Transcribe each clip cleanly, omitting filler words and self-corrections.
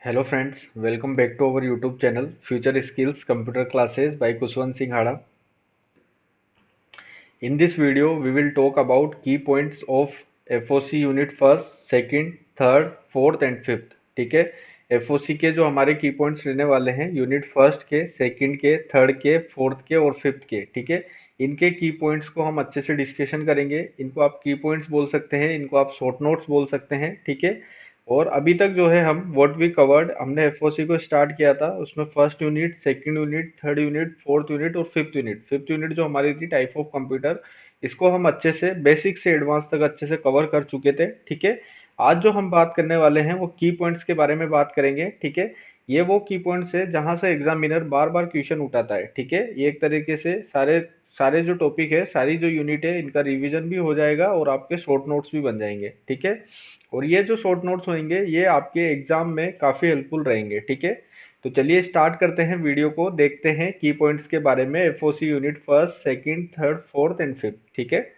Hello friends, welcome back to our YouTube channel Future Skills Computer Classes by Kushwant Singh Hada. In this video, we will talk about key points of FOC Unit first, second, third, fourth and fifth. ठीक है. FOC के जो हमारे की points रहने वाले हैं unit first के, सेकंड के, थर्ड के, फोर्थ के और फिफ्थ के. ठीक है. इनके की पॉइंट्स को हम अच्छे से डिस्कशन करेंगे. इनको आप की पॉइंट्स बोल सकते हैं, इनको आप शॉर्ट नोट्स बोल सकते हैं. ठीक है. और अभी तक जो है हम व्हाट वी कवर्ड, हमने एफओसी को स्टार्ट किया था. उसमें first unit, second unit, third unit, fourth unit और फिफ्थ यूनिट जो हमारी थी टाइप ऑफ कंप्यूटर, इसको हम अच्छे से बेसिक से एडवांस तक अच्छे से कवर कर चुके थे. ठीक है. आज जो हम बात करने वाले हैं वो की पॉइंट्स के बारे में बात करेंगे. ठीक है. ये वो की पॉइंट्स है जहां से एग्जामिनर बार बार क्वेश्चन उठाता है. ठीक है. ये एक तरीके से सारे सारे जो टॉपिक है, सारी जो यूनिट है, इनका रिवीजन भी हो जाएगा और आपके शॉर्ट नोट्स भी बन जाएंगे. ठीक है. और ये जो शॉर्ट नोट्स होंगे ये आपके एग्जाम में काफी हेल्पफुल रहेंगे. ठीक है. तो चलिए स्टार्ट करते हैं वीडियो को, देखते हैं की पॉइंट्स के बारे में FOC unit first, second, third, fourth and fifth. ठीक है.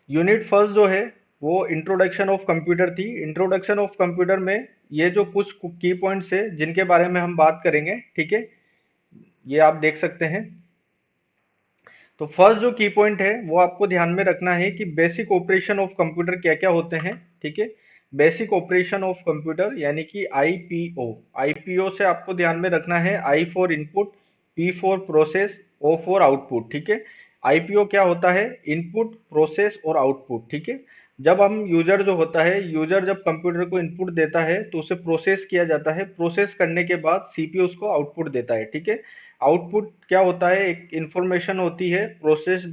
यूनिट फर्स्ट जो है वो इंट्रोडक्शन ऑफ कंप्यूटर थी. इंट्रोडक्शन ऑफ कंप्यूटर में ये जो कुछ की पॉइंट्स है जिनके बारे में हम बात करेंगे. ठीक है. ये आप देख सकते हैं. तो फर्स्ट जो की पॉइंट है वो आपको ध्यान में रखना है कि बेसिक ऑपरेशन ऑफ कंप्यूटर क्या क्या होते हैं. ठीक है. बेसिक ऑपरेशन ऑफ कंप्यूटर यानी कि आईपीओ. आईपीओ से आपको ध्यान में रखना है I for input, P for process, O for output. ठीक है. आईपीओ क्या होता है? इनपुट, प्रोसेस और आउटपुट. ठीक है. जब हम यूजर जो होता है, यूजर जब कंप्यूटर को इनपुट देता है तो उसे प्रोसेस किया जाता है. प्रोसेस करने के बाद सीपीयू उसको आउटपुट देता है. ठीक है. आउटपुट क्या होता है? एक इंफॉर्मेशन होती है, प्रोसेस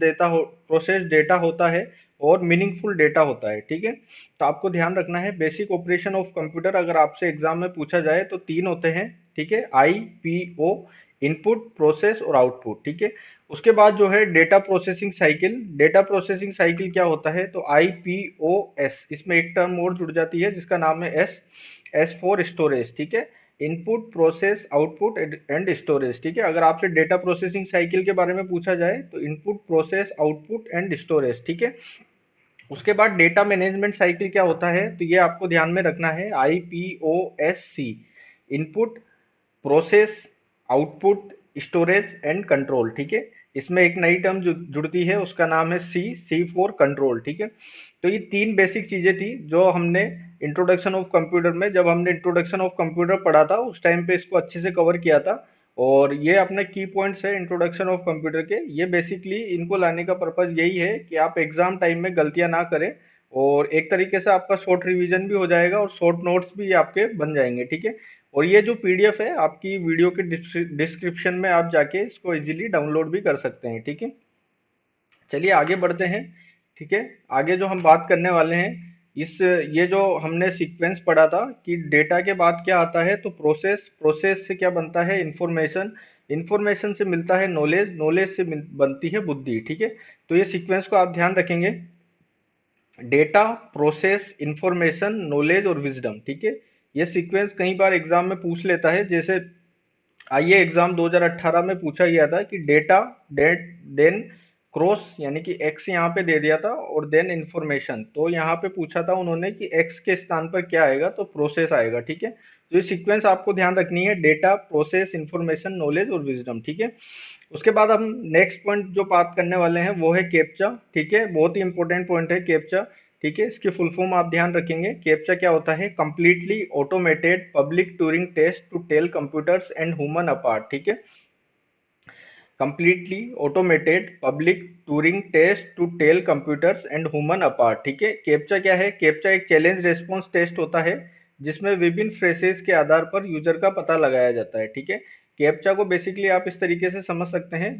डेटा होता है और मीनिंगफुल डेटा होता है. ठीक है. तो आपको ध्यान रखना है बेसिक ऑपरेशन ऑफ कंप्यूटर अगर आपसे एग्जाम में पूछा जाए तो तीन होते हैं. ठीक है. I P O, input, process और आउटपुट. ठीक है. उसके बाद जो है data processing cycle. Data processing cycle क्या होता है? तो आई पी ओ एस, इसमें एक टर्म और जुड़ जाती है जिसका नाम है एस. S for storage. ठीक है. Input, process, output and storage. ठीक है. अगर आपसे डेटा प्रोसेसिंग साइकिल के बारे में पूछा जाए तो input, process, output and storage. ठीक है. उसके बाद डेटा मैनेजमेंट साइकिल क्या होता है? तो ये आपको ध्यान में रखना है I P O S C. Input, process, output, storage and control. ठीक है. इसमें एक नई टर्म जुड़ती है, उसका नाम है सी. सी फॉर कंट्रोल. ठीक है. तो ये तीन बेसिक चीजें थी जो हमने इंट्रोडक्शन ऑफ कंप्यूटर में, जब हमने इंट्रोडक्शन ऑफ कंप्यूटर पढ़ा था उस टाइम पे इसको अच्छे से कवर किया था. और ये अपने की पॉइंट्स है इंट्रोडक्शन ऑफ कंप्यूटर के. ये बेसिकली इनको लाने का पर्पज यही है कि आप एग्जाम टाइम में गलतियां ना करें और एक तरीके से आपका शॉर्ट रिवीजन भी हो जाएगा और शॉर्ट नोट्स भी आपके बन जाएंगे. ठीक है. और ये जो पीडीएफ है आपकी वीडियो के डिस्क्रिप्शन में आप जाके इसको इजीली डाउनलोड भी कर सकते हैं. ठीक है. चलिए आगे बढ़ते हैं. ठीक है. आगे जो हम बात करने वाले हैं, इस ये जो हमने सीक्वेंस पढ़ा था कि डेटा के बाद क्या आता है, तो प्रोसेस. प्रोसेस से क्या बनता है? इंफॉर्मेशन. इंफॉर्मेशन से मिलता है नॉलेज. नॉलेज से बनती है बुद्धि. ठीक है. तो ये सीक्वेंस को आप ध्यान रखेंगे. डेटा, प्रोसेस, इंफॉर्मेशन, नॉलेज और विजडम. ठीक है. ये सीक्वेंस कई बार एग्जाम में पूछ लेता है. जैसे आइए एग्जाम 2018 में पूछा गया था कि डेटा, डेट, देन क्रॉस यानी कि एक्स यहाँ पे दे दिया था और देन इंफॉर्मेशन. तो यहाँ पे पूछा था उन्होंने कि एक्स के स्थान पर क्या आएगा, तो प्रोसेस आएगा. ठीक है. तो ये सीक्वेंस आपको ध्यान रखनी है, डेटा, प्रोसेस, इंफॉर्मेशन, नॉलेज और विजडम. ठीक है. उसके बाद हम नेक्स्ट पॉइंट जो बात करने वाले हैं वो है कैप्चा. ठीक है. बहुत ही इंपॉर्टेंट पॉइंट है कैप्चा. ठीक है. इसकी फुल फॉर्म आप ध्यान रखेंगे. कैप्चा क्या होता है? Completely automated public Turing test to tell computers and human apart. ठीक है. Completely automated public Turing test to tell computers and human apart. ठीक है. कैप्चा क्या है? कैप्चा एक चैलेंज रेस्पॉन्स टेस्ट होता है जिसमें विभिन्न फ्रेसेस के आधार पर यूजर का पता लगाया जाता है. ठीक है. कैप्चा को बेसिकली आप इस तरीके से समझ सकते हैं,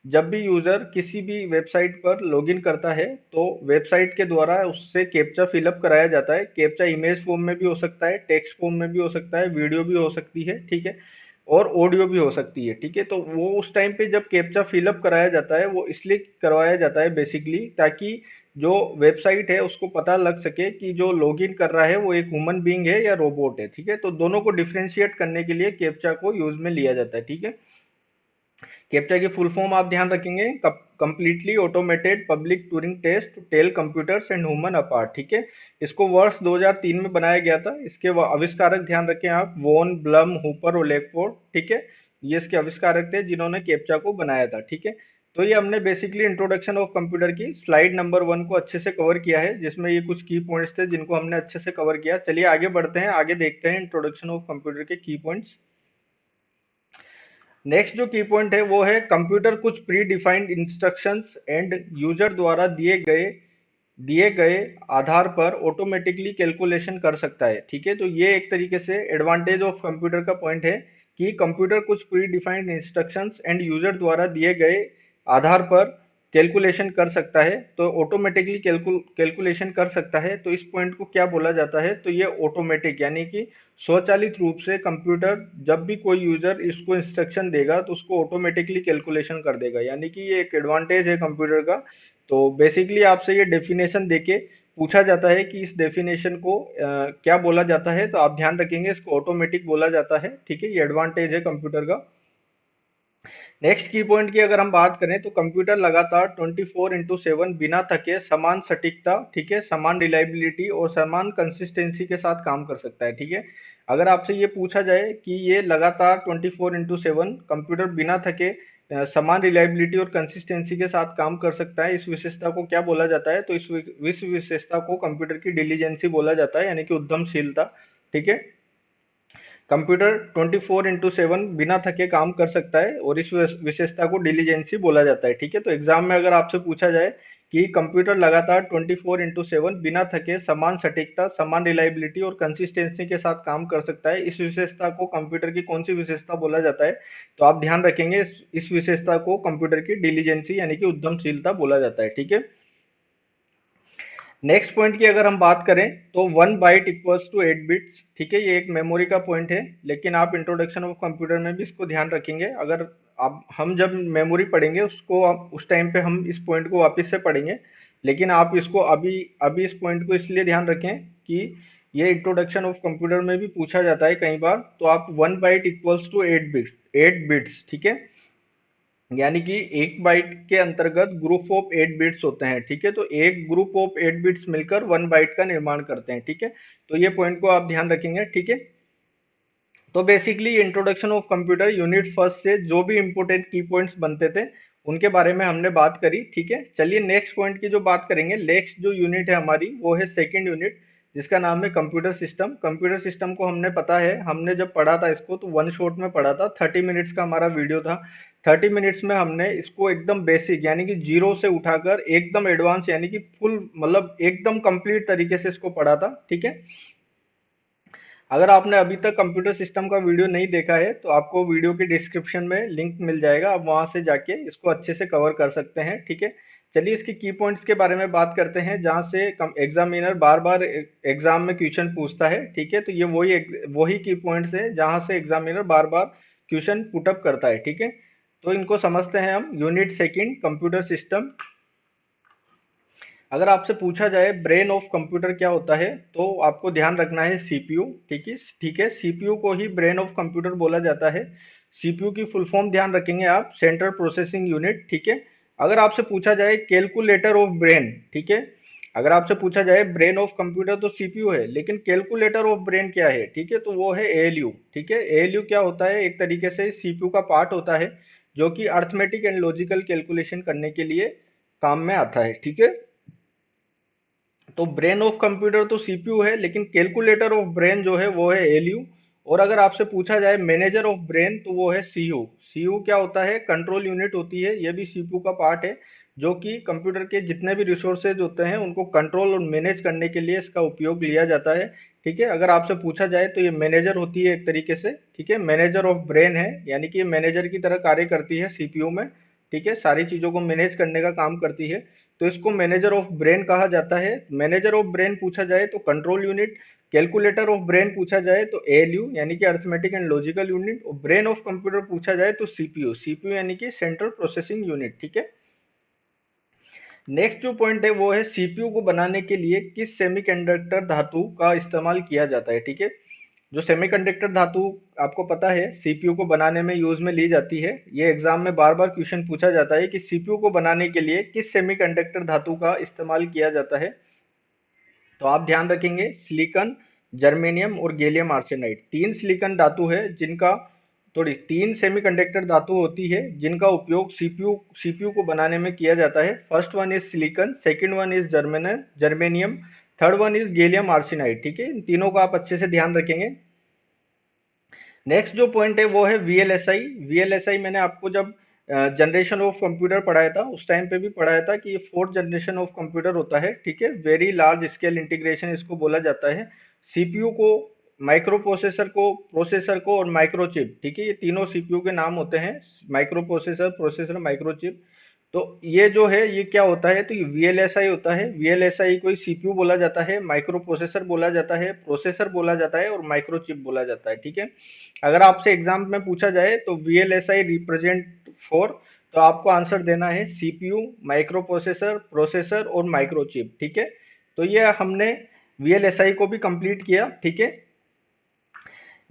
जब भी यूजर किसी भी वेबसाइट पर लॉगिन करता है तो वेबसाइट के द्वारा उससे कैप्चा फिलअप कराया जाता है. कैप्चा इमेज फॉर्म में भी हो सकता है, टेक्स्ट फॉर्म में भी हो सकता है, वीडियो भी हो सकती है. ठीक है. और ऑडियो भी हो सकती है. ठीक है. तो वो उस टाइम पे जब कैप्चा फिलअप कराया जाता है वो इसलिए करवाया जाता है बेसिकली ताकि जो वेबसाइट है उसको पता लग सके कि जो लॉगिन कर रहा है वो एक ह्यूमन बीइंग है या रोबोट है. ठीक है. तो दोनों को डिफरेंशिएट करने के लिए कैप्चा को यूज में लिया जाता है. ठीक है. कैप्चा की फुल फॉर्म आप ध्यान रखेंगे, completely automated public Turing test to tell computers and human apart, ठीक है। इसको वर्ष 2003 में बनाया गया था। इसके आविष्कारक ध्यान रखें आप, वॉन, ब्लम, हुपर और लेकफोर्ड, ठीक है। ये इसके आविष्कारक थे जिन्होंने कैप्चा को बनाया था, ठीक है। तो ये हमने बेसिकली इंट्रोडक्शन ऑफ कंप्यूटर की स्लाइड नंबर 1 को अच्छे से कवर किया है, जिसमें ये कुछ की पॉइंट्स थे जिनको हमने अच्छे से कवर किया। चलिए आगे बढ़ते हैं, आगे देखते हैं इंट्रोडक्शन ऑफ कंप्यूटर के की पॉइंट्स। नेक्स्ट जो की पॉइंट है वो है, कंप्यूटर कुछ pre defined instructions and user द्वारा दिए गए आधार पर ऑटोमेटिकली कैलकुलेशन कर सकता है, ठीक है। तो ये एक तरीके से एडवांटेज ऑफ कंप्यूटर का पॉइंट है कि कंप्यूटर कुछ pre defined instructions and user द्वारा दिए गए आधार पर कैलकुलेशन कर सकता है, तो ऑटोमेटिकली कैलकुलेशन कर सकता है। तो इस पॉइंट को क्या बोला जाता है, तो ये ऑटोमेटिक यानी कि स्वचालित रूप से कंप्यूटर जब भी कोई यूजर इसको इंस्ट्रक्शन देगा तो उसको ऑटोमेटिकली कैलकुलेशन कर देगा, यानी कि ये एक एडवांटेज है कंप्यूटर का। तो बेसिकली आपसे ये डेफिनेशन देके पूछा जाता है कि इस डेफिनेशन को क्या बोला जाता है, तो आप ध्यान रखेंगे इसको ऑटोमेटिक बोला जाता है, ठीक है। ये एडवांटेज है कंप्यूटर का। नेक्स्ट की पॉइंट की अगर हम बात करें तो कंप्यूटर लगातार 24/7 बिना थके समान सटीकता, ठीक है, समान रिलायबिलिटी और समान कंसिस्टेंसी के साथ काम कर सकता है, ठीक है। अगर आपसे ये पूछा जाए कि ये लगातार 24/7 कंप्यूटर बिना थके समान रिलायबिलिटी और कंसिस्टेंसी के साथ काम कर सकता है, इस विशेषता को क्या बोला जाता है, तो इस विशेषता को कंप्यूटर की डिलीजेंसी बोला जाता है, यानी कि उद्यमशीलता, ठीक है। कंप्यूटर 24/7 बिना थके काम कर सकता है और इस विशेषता को डिलीजेंसी बोला जाता है, ठीक है। तो एग्जाम में अगर आपसे पूछा जाए कि कंप्यूटर लगातार 24/7 बिना थके समान सटीकता, समान रिलायबिलिटी और कंसिस्टेंसी के साथ काम कर सकता है, इस विशेषता को कंप्यूटर की कौन सी विशेषता बोला जाता है, तो आप ध्यान रखेंगे इस विशेषता को कंप्यूटर की डिलीजेंसी यानी कि उद्यमशीलता बोला जाता है, ठीक है। नेक्स्ट पॉइंट की अगर हम बात करें तो 1 बाइट इक्वल्स टू 8 बिट्स, ठीक है। ये एक मेमोरी का पॉइंट है, लेकिन आप इंट्रोडक्शन ऑफ कंप्यूटर में भी इसको ध्यान रखेंगे। अगर आप हम जब मेमोरी पढ़ेंगे उसको उस टाइम पे हम इस पॉइंट को वापस से पढ़ेंगे, लेकिन आप इसको अभी अभी इस पॉइंट को इसलिए ध्यान रखें कि ये इंट्रोडक्शन ऑफ कंप्यूटर में भी पूछा जाता है कई बार। तो आप 1 बाइट इक्वल्स टू 8 बिट्स, ठीक है। यानी कि एक बाइट के अंतर्गत ग्रुप ऑफ 8 बिट्स होते हैं, ठीक है। तो एक ग्रुप ऑफ 8 बिट्स मिलकर 1 बाइट का निर्माण करते हैं, ठीक है। तो ये पॉइंट को आप ध्यान रखेंगे, ठीक है। तो basically introduction of computer unit first से जो भी इंपॉर्टेंट की पॉइंट्स बनते थे उनके बारे में हमने बात करी, ठीक है। चलिए नेक्स्ट पॉइंट की जो बात करेंगे, नेक्स्ट जो यूनिट है हमारी वो है सेकंड यूनिट, जिसका नाम है कंप्यूटर सिस्टम। कंप्यूटर सिस्टम को हमने पता है, हमने जब पढ़ा था इसको तो वन शॉट में पढ़ा था, 30 मिनट्स का हमारा वीडियो था। 30 मिनट्स में हमने इसको एकदम बेसिक यानी कि जीरो से उठाकर एकदम एडवांस यानी कि फुल मतलब एकदम कंप्लीट तरीके से इसको पढ़ा था, ठीक है। अगर आपने अभी तक कंप्यूटर सिस्टम का वीडियो नहीं देखा है तो आपको वीडियो के डिस्क्रिप्शन में लिंक मिल जाएगा, आप वहां से जाके इसको अच्छे से कवर कर सकते हैं, ठीक है। चलिए इसके की पॉइंट्स के बारे में बात करते हैं जहां से एग्जामिनर बार बार एग्जाम में क्वेश्चन पूछता है, ठीक है। तो ये वही की पॉइंट्स है जहां से एग्जामिनर बार बार क्वेश्चन पुटअप करता है, ठीक है। तो इनको समझते हैं हम। Unit second computer system. अगर आपसे पूछा जाए ब्रेन ऑफ कंप्यूटर क्या होता है तो आपको ध्यान रखना है सीपीयू, ठीक है, ठीक है। सीपीयू को ही ब्रेन ऑफ कंप्यूटर बोला जाता है। सीपीयू की फुल फॉर्म ध्यान रखेंगे आप, सेंट्रल प्रोसेसिंग यूनिट, ठीक है। अगर आपसे पूछा जाए कैलकुलेटर ऑफ ब्रेन, ठीक है, अगर आपसे पूछा जाए ब्रेन ऑफ कंप्यूटर तो सीपीयू है, लेकिन कैलकुलेटर ऑफ ब्रेन क्या है, ठीक है, तो वो है एएलयू, ठीक है। एएलयू क्या होता है, एक तरीके से सीपीयू का पार्ट होता है जो कि अर्थमेटिक एंड लॉजिकल कैलकुलेशन करने के लिए काम में आता है, ठीक है। तो ब्रेन ऑफ कंप्यूटर तो सीपीयू है, लेकिन कैलकुलेटर ऑफ ब्रेन जो है वो है एलयू। और अगर आपसे पूछा जाए मैनेजर ऑफ ब्रेन तो वो है सीयू। सीयू क्या होता है, कंट्रोल यूनिट होती है, ये भी सीपीयू का पार्ट है, जो कि कंप्यूटर के जितने भी रिसोर्सेज होते हैं उनको कंट्रोल और मैनेज करने के लिए इसका उपयोग लिया जाता है, ठीक है। अगर आपसे पूछा जाए तो ये मैनेजर होती है एक तरीके से, ठीक है, मैनेजर ऑफ ब्रेन है, यानी कि ये मैनेजर की तरह कार्य करती है सीपीयू में, ठीक है, सारी चीजों को मैनेज करने का काम करती है। तो इसको मैनेजर ऑफ ब्रेन कहा जाता है। मैनेजर ऑफ ब्रेन पूछा जाए तो control unit, calculator of brain पूछा जाए तो एएलयू यानी कि अर्थमेटिक एंड लॉजिकल यूनिट, और ब्रेन ऑफ कंप्यूटर पूछा जाए तो सीपीयू, सीपीयू यानी कि सेंट्रल प्रोसेसिंग यूनिट, ठीक है। नेक्स्ट जो पॉइंट है वो है सीपीयू को बनाने के लिए किस सेमीकंडक्टर धातु का इस्तेमाल किया जाता है, ठीक है। जो सेमीकंडक्टर धातु आपको पता है सीपीयू को बनाने में यूज में ली जाती है। ये एग्जाम में बार बार क्वेश्चन पूछा जाता है कि सीपीयू को बनाने के लिए किस सेमीकंडक्टर धातु का इस्तेमाल किया जाता है। तो आप ध्यान रखेंगे सिलिकॉन, जर्मेनियम और गैलियम आर्सेनाइड, तीन सिलिकॉन धातु है जिनका थोड़ी तीन सेमीकंडक्टर धातु होती है जिनका उपयोग सीपीयू सीपीयू को बनाने में किया जाता है। First one is silicon, second one is germanium, third one is gallium arsenide. ठीक है, इन तीनों का आप अच्छे से ध्यान रखेंगे। नेक्स्ट जो पॉइंट है वो है वीएलएसआई। वीएलएसआई मैंने आपको जब जनरेशन ऑफ कंप्यूटर पढ़ाया था उस टाइम पे भी पढ़ाया था कि ये फोर्थ जनरेशन ऑफ कंप्यूटर होता है। ठीक है, वेरी लार्ज स्केल इंटीग्रेशन इसको बोला जाता है। सीपीयू को, माइक्रो प्रोसेसर को और माइक्रोचिप, ठीक है, ये तीनों सीपीयू के नाम होते हैं, माइक्रो प्रोसेसर माइक्रोचिप। तो ये जो है ये क्या होता है, तो ये वीएलएसआई होता है। वीएलएसआई को सीपीयू बोला जाता है, माइक्रो प्रोसेसर बोला जाता है, प्रोसेसर बोला जाता है और माइक्रोचिप बोला जाता है। ठीक है, अगर आपसे एग्जाम में पूछा जाए तो वीएलएसआई रिप्रेजेंट फॉर, तो आपको आंसर देना है सीपीयू, माइक्रो प्रोसेसर, प्रोसेसर और माइक्रोचिप। ठीक है, तो ये हमने वीएलएसआई को भी कंप्लीट किया। ठीक है,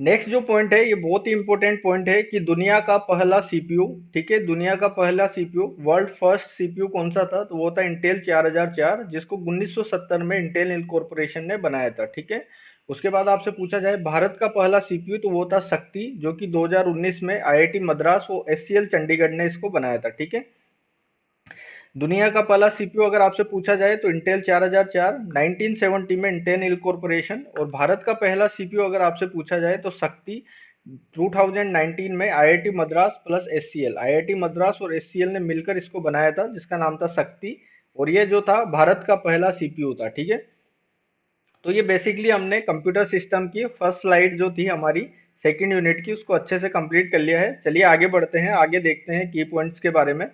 नेक्स्ट जो पॉइंट है ये बहुत ही इंपॉर्टेंट पॉइंट है कि दुनिया का पहला सीपीयू, ठीक है, दुनिया का पहला सीपीयू, वर्ल्ड फर्स्ट सीपीयू कौन सा था, तो वो था इंटेल 4004, जिसको 1970 में इंटेल इनकॉर्पोरेशन ने बनाया था। ठीक है, उसके बाद आपसे पूछा जाए भारत का पहला सीपीयू, तो वो था शक्ति, जो कि 2019 में आईआईटी मद्रास और एचसीएल चंडीगढ़ ने इसको बनाया था। ठीक है, दुनिया का पहला सीपीयू अगर आपसे पूछा जाए तो इंटेल 4004, 1970 में इंटेल इनकॉर्पोरेशन। और भारत का पहला सीपीयू अगर आपसे पूछा जाए तो शक्ति, 2019 में IIT Madras plus HCL, IIT Madras और एचसीएल ने मिलकर इसको बनाया था जिसका नाम था शक्ति। और ये जो था भारत का पहला सीपीयू था। ठीक है, तो ये बेसिकली हमने कंप्यूटर सिस्टम की फर्स्ट स्लाइड जो थी हमारी सेकंड यूनिट की उसको अच्छे से कंप्लीट कर लिया है। चलिए आगे बढ़ते हैं, आगे देखते हैं की पॉइंट्स के बारे में।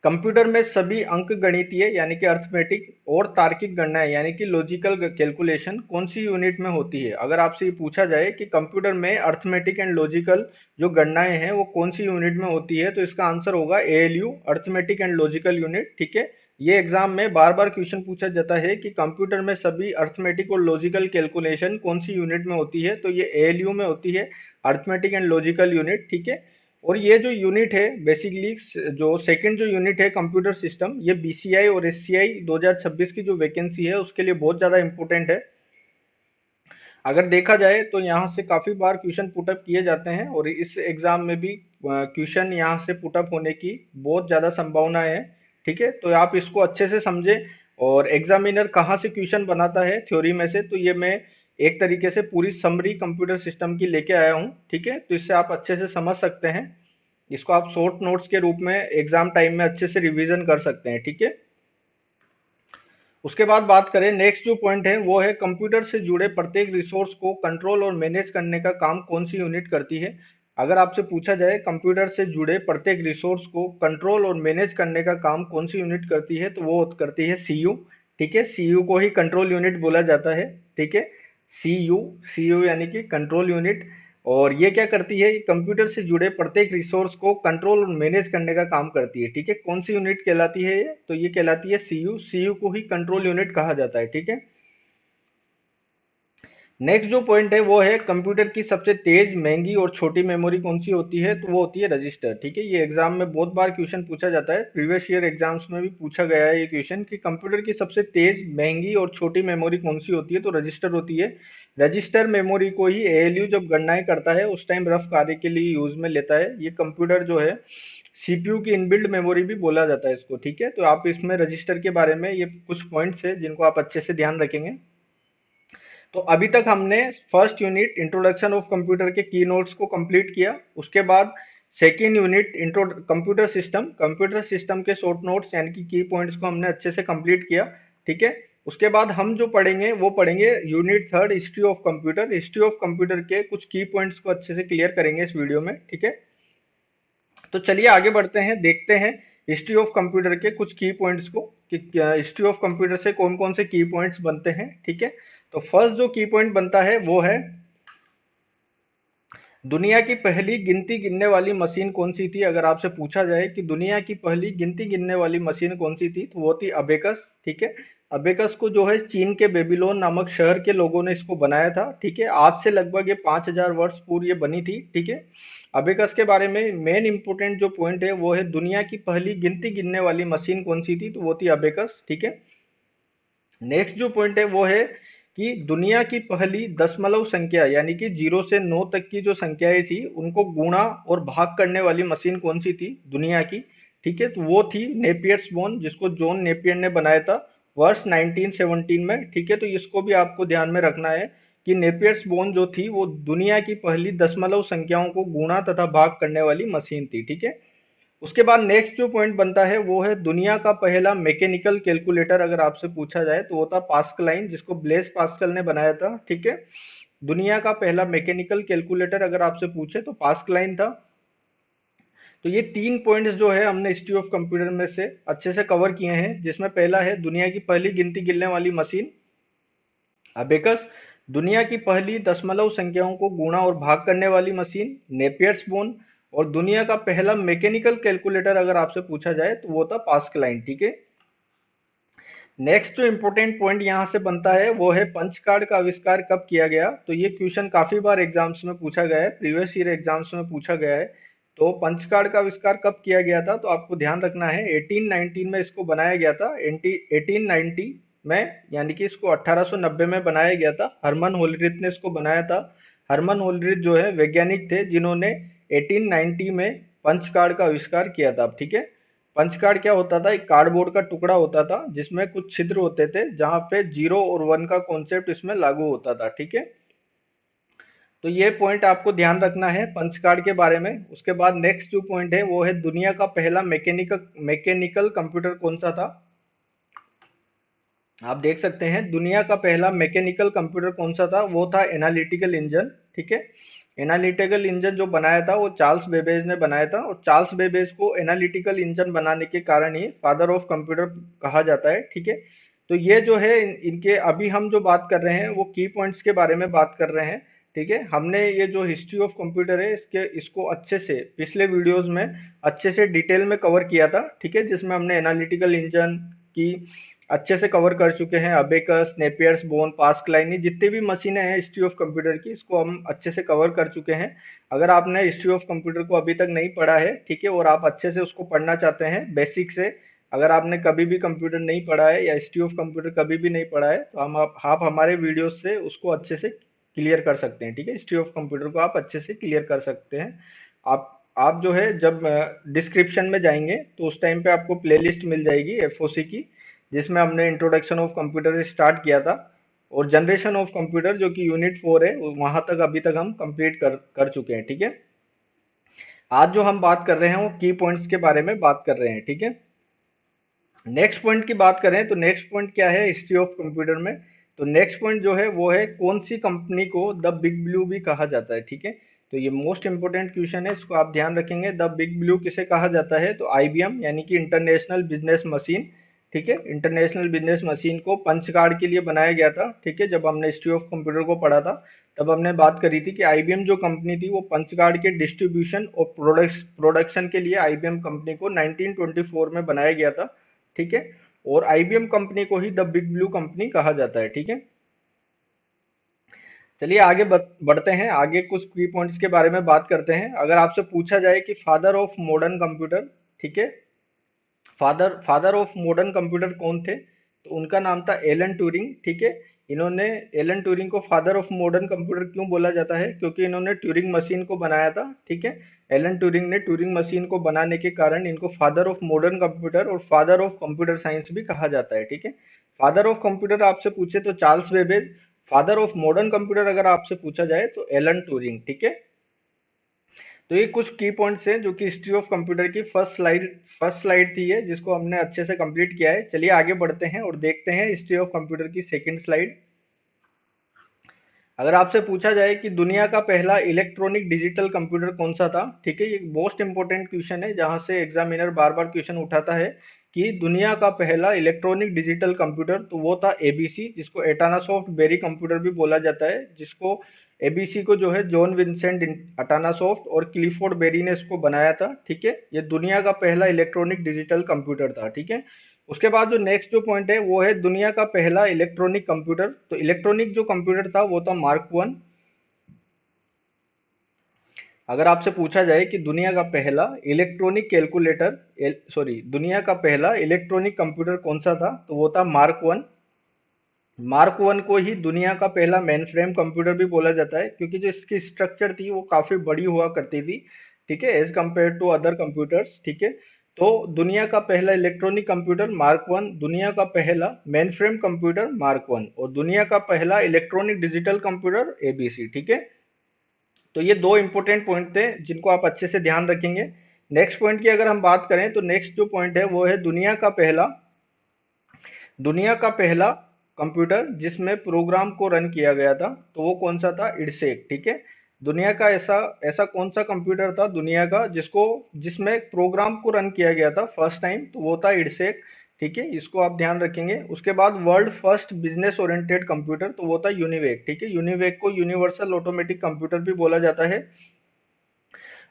कंप्यूटर में सभी अंकगणितीय यानी कि अर्थमेटिक और तार्किक गणनाएं यानी कि लॉजिकल कैलकुलेशन कौन सी यूनिट में होती है। अगर आपसे ये पूछा जाए कि कंप्यूटर में अर्थमेटिक एंड लॉजिकल जो गणनाएं हैं वो कौन सी यूनिट में होती है, तो इसका आंसर होगा ALU, arithmetic and logical unit. ठीक है, ये एग्जाम में बार बार क्वेश्चन पूछा जाता है कि कंप्यूटर में सभी अर्थमेटिक और लॉजिकल कैलकुलेशन कौन सी यूनिट में होती है, तो ये एएलयू में होती है, अर्थमेटिक एंड लॉजिकल यूनिट। ठीक है, और ये जो यूनिट है बेसिकली, जो सेकंड जो यूनिट है कंप्यूटर सिस्टम, ये बीसीआई और एससीआई 2026 की जो वैकेंसी है उसके लिए बहुत ज़्यादा इंपॉर्टेंट है। अगर देखा जाए तो यहाँ से काफ़ी बार क्वेश्चन पुटअप किए जाते हैं और इस एग्ज़ाम में भी क्वेश्चन यहाँ से पुटअप होने की बहुत ज़्यादा संभावना है। ठीक है, तो आप इसको अच्छे से समझें। और एग्जामिनर कहाँ से क्वेश्चन बनाता है थ्योरी में से, तो ये मैं एक तरीके से पूरी समरी कंप्यूटर सिस्टम की लेके आया हूँ। ठीक है, तो इससे आप अच्छे से समझ सकते हैं, इसको आप शॉर्ट नोट्स के रूप में एग्जाम टाइम में अच्छे से रिवीजन कर सकते हैं। ठीक है, उसके बाद बात करें नेक्स्ट जो पॉइंट है वो है कंप्यूटर से जुड़े प्रत्येक रिसोर्स को कंट्रोल और मैनेज करने का काम कौन सी यूनिट करती है। अगर आपसे पूछा जाए कंप्यूटर से जुड़े प्रत्येक रिसोर्स को कंट्रोल और मैनेज करने का काम कौन सी यूनिट करती है, तो वो करती है सीयू। ठीक है, सीयू को ही कंट्रोल यूनिट बोला जाता है। ठीक है, सीयू, सीयू यानी कि कंट्रोल यूनिट। और ये क्या करती है, कंप्यूटर से जुड़े प्रत्येक रिसोर्स को कंट्रोल और मैनेज करने का काम करती है। ठीक है, कौन सी यूनिट कहलाती है ये, तो ये कहलाती है सीयू, सीयू को ही कंट्रोल यूनिट कहा जाता है। ठीक है, नेक्स्ट जो पॉइंट है वो है कंप्यूटर की सबसे तेज, महंगी और छोटी मेमोरी कौन सी होती है, तो वो होती है रजिस्टर। ठीक है, ये एग्जाम में बहुत बार क्वेश्चन पूछा जाता है, प्रीवियस ईयर एग्जाम्स में भी पूछा गया है ये क्वेश्चन कि कंप्यूटर की सबसे तेज, महंगी और छोटी मेमोरी कौन सी होती है, तो रजिस्टर होती है। रजिस्टर मेमोरी को ही एएलयू जब गणनाएं करता है उस टाइम रफ कार्य के लिए यूज में लेता है। ये कंप्यूटर जो है सीपीयू की इनबिल्ट मेमोरी भी बोला जाता है इसको। ठीक है, तो आप इसमें रजिस्टर के बारे में ये कुछ पॉइंट्स है जिनको आप अच्छे से ध्यान रखेंगे। तो अभी तक हमने first unit introduction of computer के की नोट्स को कंप्लीट किया। उसके बाद second unit intro computer system के शॉर्ट नोट्स यानी कि की पॉइंट्स को हमने अच्छे से कंप्लीट किया। ठीक है, उसके बाद हम जो पढ़ेंगे वो पढ़ेंगे unit third history of computer. History of computer के कुछ की पॉइंट्स को अच्छे से क्लियर करेंगे इस वीडियो में। ठीक है, तो चलिए आगे बढ़ते हैं, देखते हैं हिस्ट्री ऑफ कंप्यूटर के कुछ की पॉइंट्स को कि हिस्ट्री ऑफ कंप्यूटर से कौन कौन से की पॉइंट्स बनते हैं। ठीक है, तो फर्स्ट जो की पॉइंट बनता है वो है दुनिया की पहली गिनती गिनने वाली मशीन कौन सी थी। अगर आपसे पूछा जाए कि दुनिया की पहली गिनती गिनने वाली मशीन कौन सी थी, तो वो थी अबेकस। ठीक है, अबेकस को जो है चीन के बेबीलोन नामक शहर के लोगों ने इसको बनाया था, ठीक है। आज से लगभग ये 5000 वर्ष पूर्व ये बनी थी, ठीक है। अबेकस के बारे में मेन इंपोर्टेंट जो पॉइंट है वो है दुनिया की पहली गिनती गिनने वाली मशीन कौन सी थी, तो वो थी अबेकस, ठीक है। नेक्स्ट जो पॉइंट है वो है कि दुनिया की पहली दशमलव संख्या यानी कि 0 से 9 तक की जो संख्याएं थी उनको गुणा और भाग करने वाली मशीन कौन सी थी दुनिया की, ठीक है। तो वो थी नेपियर्स बोन, जिसको जॉन नेपियर ने बनाया था वर्ष 1917 में, ठीक है। तो इसको भी आपको ध्यान में रखना है कि नेपियर्स बोन जो थी वो दुनिया की पहली दशमलव संख्याओं को गुणा तथा भाग करने वाली मशीन थी, ठीक है। उसके बाद नेक्स्ट जो पॉइंट बनता है वो है दुनिया का पहला मैकेनिकल कैलकुलेटर, अगर आपसे पूछा जाए तो वो था पास्कलाइन, जिसको ब्लेस पास्कल ने बनाया था, ठीक है। दुनिया का पहला मैकेनिकल कैलकुलेटर अगर आपसे पूछे तो पास्कलाइन था। तो ये 3 पॉइंट्स जो है हमने हिस्ट्री ऑफ कंप्यूटर में से अच्छे से कवर किए हैं, जिसमें पहला है दुनिया की पहली गिनती गिनने वाली मशीन अबेकस, दुनिया की पहली दशमलव संख्याओं को गुणा और भाग करने वाली मशीन नेपियर्स बोन, और दुनिया का पहला मैकेनिकल कैलकुलेटर अगर आपसे पूछा जाए तो वो था पास्कलाइन, ठीक है। नेक्स्ट जो इंपॉर्टेंट पॉइंट यहाँ से बनता है वो है पंच कार्ड का आविष्कार कब किया गया। तो ये क्वेश्चन काफी बार एग्जाम्स में पूछा गया है, प्रीवियस ईयर एग्जाम्स में पूछा गया है। तो पंच कार्ड का आविष्कार कब किया गया था, तो आपको ध्यान रखना है 1819 में इसको बनाया गया था, 1890 में, यानी कि इसको 1890 में बनाया गया था। हरमन होलरिथ ने इसको बनाया था। हरमन होलरिथ जो है वैज्ञानिक थे जिन्होंने 1890 में पंच कार्ड का आविष्कार किया था, ठीक है। पंच कार्ड क्या होता था, एक कार्डबोर्ड का टुकड़ा होता था जिसमें कुछ छिद्र होते थे जहां पे 0 और 1 का कॉन्सेप्ट इसमें लागू होता था, ठीक है। तो ये पॉइंट आपको ध्यान रखना है पंच कार्ड के बारे में। उसके बाद नेक्स्ट जो पॉइंट है वो है दुनिया का पहला मैकेनिकल मैकेनिकल कंप्यूटर कौन सा था। आप देख सकते हैं दुनिया का पहला मैकेनिकल कंप्यूटर कौन सा था, वो था एनालिटिकल इंजन, ठीक है। एनालिटिकल इंजन जो बनाया था वो चार्ल्स बेबेज ने बनाया था, और चार्ल्स बेबेज को एनालिटिकल इंजन बनाने के कारण ही फादर ऑफ कंप्यूटर कहा जाता है, ठीक है। तो ये जो है इनके अभी हम जो बात कर रहे हैं वो की पॉइंट्स के बारे में बात कर रहे हैं, ठीक है। हमने ये जो हिस्ट्री ऑफ कंप्यूटर है इसको अच्छे से पिछले वीडियोस में अच्छे से डिटेल में कवर किया था, ठीक है, जिसमें हमने एनालिटिकल इंजन की अच्छे से कवर कर चुके हैं। अबेकस, नेपियर्स बोन, पास्कलाइन, ये जितनी भी मशीनें हैं हिस्ट्री ऑफ कंप्यूटर की, इसको हम अच्छे से कवर कर चुके हैं। अगर आपने हिस्ट्री ऑफ कंप्यूटर को अभी तक नहीं पढ़ा है, ठीक है, और आप अच्छे से उसको पढ़ना चाहते हैं बेसिक से, अगर आपने कभी भी कंप्यूटर नहीं पढ़ा है या हिस्ट्री ऑफ कंप्यूटर कभी भी नहीं पढ़ा है, तो हम आप हमारे वीडियो से उसको अच्छे से क्लियर कर सकते हैं, ठीक है। हिस्ट्री ऑफ कंप्यूटर को आप अच्छे से क्लियर कर सकते हैं। आप जो है जब डिस्क्रिप्शन में जाएंगे तो उस टाइम पे आपको प्लेलिस्ट मिल जाएगी एफओसी की, जिसमें हमने इंट्रोडक्शन ऑफ कंप्यूटर से स्टार्ट किया था, और जनरेशन ऑफ कंप्यूटर जो कि यूनिट 4 है वहां तक अभी तक हम कंप्लीट कर कर चुके हैं, ठीक है। आज जो हम बात कर रहे हैं वो की पॉइंट्स के बारे में बात कर रहे हैं, ठीक है। नेक्स्ट पॉइंट की बात करें तो नेक्स्ट पॉइंट क्या है हिस्ट्री ऑफ कंप्यूटर में, तो नेक्स्ट पॉइंट जो है वो है कौन सी कंपनी को द बिग ब्लू भी कहा जाता है, ठीक है। तो ये मोस्ट इंपोर्टेंट क्वेश्चन है, इसको आप ध्यान रखेंगे। द बिग ब्लू किसे कहा जाता है, तो आईबीएम यानी कि इंटरनेशनल बिजनेस मशीन, ठीक है। इंटरनेशनल बिजनेस मशीन को पंच कार्ड के लिए बनाया गया था, ठीक है। जब हमने हिस्ट्री ऑफ कंप्यूटर को पढ़ा था तब हमने बात करी थी कि आईबीएम जो कंपनी थी वो पंच कार्ड के डिस्ट्रीब्यूशन और प्रोडक्शन के लिए आईबीएम कंपनी को 1924 में बनाया गया था, ठीक है। और आईबीएम कंपनी को ही द बिग ब्लू कंपनी कहा जाता है, ठीक है। चलिए आगे बढ़ते हैं, आगे कुछ की पॉइंट्स के बारे में बात करते हैं। अगर आपसे पूछा जाए कि फादर ऑफ मॉडर्न कंप्यूटर, ठीक है, father father of modern computer कौन थे, तो उनका नाम था एलन ट्यूरिंग, ठीक है। इन्होंने एलन ट्यूरिंग को फादर ऑफ मॉडर्न कंप्यूटर क्यों बोला जाता है, क्योंकि इन्होंने ट्यूरिंग मशीन को बनाया था, ठीक है। एलन ट्यूरिंग ने ट्यूरिंग मशीन को बनाने के कारण इनको फादर ऑफ मॉडर्न कंप्यूटर और फादर ऑफ कंप्यूटर साइंस भी कहा जाता है, ठीक है। फादर ऑफ कंप्यूटर आपसे पूछे तो Charles Babbage, father of modern computer अगर आपसे पूछा जाए तो एलन ट्यूरिंग, ठीक है। तो ये कुछ की पॉइंट्स हैं जो कि हिस्ट्री ऑफ कंप्यूटर की फर्स्ट स्लाइड थी है, जिसको हमने अच्छे से कंप्लीट किया है। चलिए आगे बढ़ते हैं और देखते हैं हिस्ट्री ऑफ कंप्यूटर की सेकंड स्लाइड। अगर आपसे पूछा जाए कि दुनिया का पहला इलेक्ट्रॉनिक डिजिटल कंप्यूटर कौन सा था, ठीक है, ये मोस्ट इंपोर्टेंट क्वेश्चन है जहां से एग्जामिनर बार बार क्वेश्चन उठाता है कि दुनिया का पहला इलेक्ट्रॉनिक डिजिटल कंप्यूटर, तो वो था एबीसी, जिसको एटाना सॉफ्ट बेरी कंप्यूटर भी बोला जाता है, जिसको एबीसी को जो है जॉन विंसेंट अटाना सॉफ्ट और क्लिफोर्ड बेरी ने इसको बनाया था, ठीक है। ये दुनिया का पहला इलेक्ट्रॉनिक डिजिटल कंप्यूटर था, ठीक है। उसके बाद जो नेक्स्ट जो पॉइंट है वो है दुनिया का पहला इलेक्ट्रॉनिक कंप्यूटर। तो इलेक्ट्रॉनिक जो कंप्यूटर था वो था मार्क वन। अगर आपसे पूछा जाए कि दुनिया का पहला इलेक्ट्रॉनिक कैलकुलेटर, सॉरी, दुनिया का पहला इलेक्ट्रॉनिक कंप्यूटर कौन सा था, तो वो था मार्क वन। मार्क वन को ही दुनिया का पहला मेन फ्रेम कंप्यूटर भी बोला जाता है, क्योंकि जो इसकी स्ट्रक्चर थी वो काफी बड़ी हुआ करती थी, ठीक है, as compare to other computers, ठीक है। तो दुनिया का पहला इलेक्ट्रॉनिक कंप्यूटर मार्क वन, दुनिया का पहला main frame computer mark one, और दुनिया का पहला इलेक्ट्रॉनिक डिजिटल कंप्यूटर एबीसी, ठीक है। तो ये दो इंपॉर्टेंट पॉइंट थे जिनको आप अच्छे से ध्यान रखेंगे। नेक्स्ट पॉइंट की अगर हम बात करें तो नेक्स्ट जो पॉइंट है वो है दुनिया का पहला कंप्यूटर जिसमें प्रोग्राम को रन किया गया था, तो वो कौन सा था, इडसेक, ठीक है। दुनिया का ऐसा ऐसा कौन सा कंप्यूटर था दुनिया का जिसमें प्रोग्राम को रन किया गया था फर्स्ट टाइम, तो वो था इडसेक, ठीक है, इसको आप ध्यान रखेंगे। उसके बाद world first business oriented computer, तो वो था यूनिवेक, ठीक है। यूनिवेक को यूनिवर्सल ऑटोमेटिक कंप्यूटर भी बोला जाता है,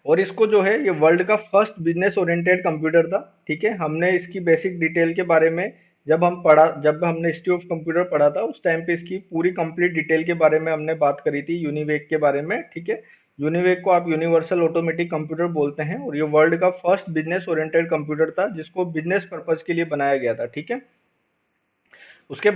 और इसको जो है ये वर्ल्ड का फर्स्ट बिजनेस ओरिएंटेड कंप्यूटर था, ठीक है। हमने इसकी बेसिक डिटेल के बारे में जब हमने हिस्ट्री ऑफ कंप्यूटर पढ़ा था उस टाइम पे इसकी पूरी कंप्लीट डिटेल के बारे में हमने बात करी थी यूनिवेक के बारे में, ठीक है। यूनिवेक को आप यूनिवर्सल ऑटोमेटिक कंप्यूटर बोलते हैं, और ये वर्ल्ड का फर्स्ट बिजनेस ओरिएंटेड कंप्यूटर था जिसको बिजनेस पर्पज के लिए बनाया गया था, ठीक है। उसके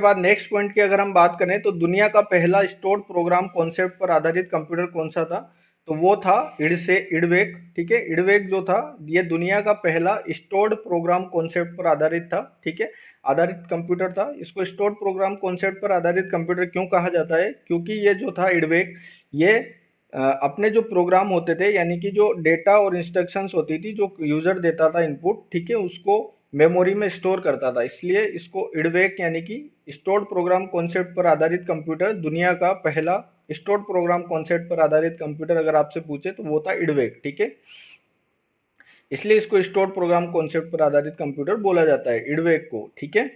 बाद नेक्स्ट पॉइंट की अगर हम बात करें तो दुनिया का पहला स्टोर्ड प्रोग्राम कॉन्सेप्ट पर आधारित कंप्यूटर कौन सा था, तो वो था इडवेक, ठीक है। इडवेक जो था ये दुनिया का पहला स्टोर्ड प्रोग्राम कॉन्सेप्ट पर आधारित था, ठीक है, आधारित कंप्यूटर था। इसको स्टोर्ड प्रोग्राम कॉन्सेप्ट पर आधारित कंप्यूटर क्यों कहा जाता है, क्योंकि ये जो था इडवेक, ये अपने जो प्रोग्राम होते थे, यानी कि जो डेटा और इंस्ट्रक्शंस होती थी जो यूजर देता था इनपुट, ठीक है, उसको मेमोरी में स्टोर करता था, इसलिए इसको इडवेक यानी कि स्टोर्ड प्रोग्राम कॉन्सेप्ट पर आधारित कंप्यूटर, दुनिया का पहला स्टोर्ड प्रोग्राम कॉन्सेप्ट पर आधारित कंप्यूटर अगर आपसे पूछे तो वो था इडवेक, ठीक है। इसलिए इसको स्टोर्ड प्रोग्राम कॉन्सेप्ट पर आधारित कंप्यूटर बोला जाता है, इडवेक को, ठीक है।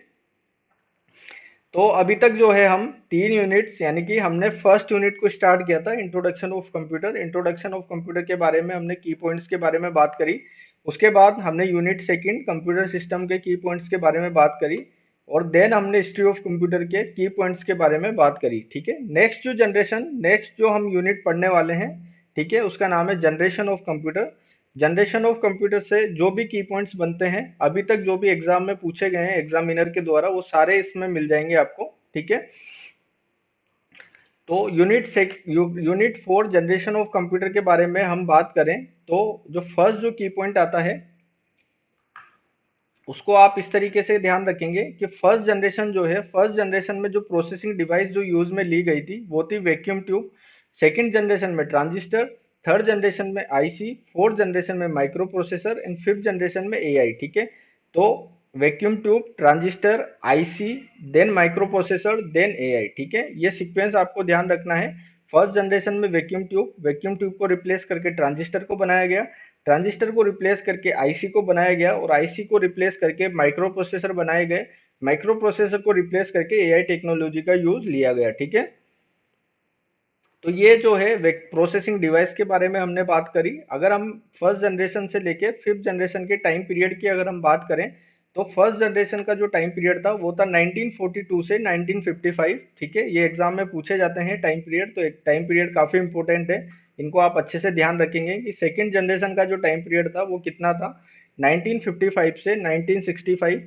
तो अभी तक जो है हम 3 यूनिट्स, यानी कि हमने फर्स्ट यूनिट को स्टार्ट किया था introduction of computer. Introduction of computer के बारे में हमने की पॉइंट्स के बारे में बात करी। उसके बाद हमने यूनिट सेकंड कंप्यूटर सिस्टम के की पॉइंट्स के बारे में बात करी, और देन हमने हिस्ट्री ऑफ कंप्यूटर के की पॉइंट्स के बारे में बात करी, ठीक है। नेक्स्ट जो हम यूनिट पढ़ने वाले हैं, ठीक है, उसका नाम है generation of computer. Generation of computer से जो भी की पॉइंट्स बनते हैं अभी तक जो भी एग्जाम में पूछे गए हैं एग्जामिनर के द्वारा, वो सारे इसमें मिल जाएंगे आपको, ठीक है। तो unit four generation of computer के बारे में हम बात करें तो जो फर्स्ट जो की पॉइंट आता है उसको आप इस तरीके से ध्यान रखेंगे कि फर्स्ट जनरेशन में जो प्रोसेसिंग डिवाइस जो यूज में ली गई थी वो थी वैक्यूम ट्यूब। सेकंड जनरेशन में ट्रांजिस्टर, थर्ड जनरेशन में आईसी, फोर्थ जनरेशन में microprocessor and fifth generation में एआई, ठीक है। तो vacuum tube, transistor, IC, then microprocessor, then AI, ठीक है, ये सीक्वेंस आपको ध्यान रखना है। फर्स्ट जनरेशन में वैक्यूम ट्यूब को रिप्लेस करके ट्रांजिस्टर को बनाया गया, ट्रांजिस्टर को रिप्लेस करके आईसी को बनाया गया, और आईसी को रिप्लेस करके माइक्रो प्रोसेसर बनाए गए, माइक्रो प्रोसेसर को रिप्लेस करके एआई टेक्नोलॉजी का यूज लिया गया, ठीक है। तो ये जो है प्रोसेसिंग डिवाइस के बारे में हमने बात करी। अगर हम फर्स्ट जनरेशन से लेके फिफ्थ जनरेशन के टाइम पीरियड की अगर हम बात करें तो फर्स्ट जनरेशन का जो टाइम पीरियड था वो था 1942 से 1955, ठीक है। ये एग्जाम में पूछे जाते हैं टाइम पीरियड, तो एक टाइम पीरियड काफी इंपॉर्टेंट है, इनको आप अच्छे से ध्यान रखेंगे कि सेकेंड जनरेशन का जो टाइम पीरियड था वो कितना था, 1955 से 1965,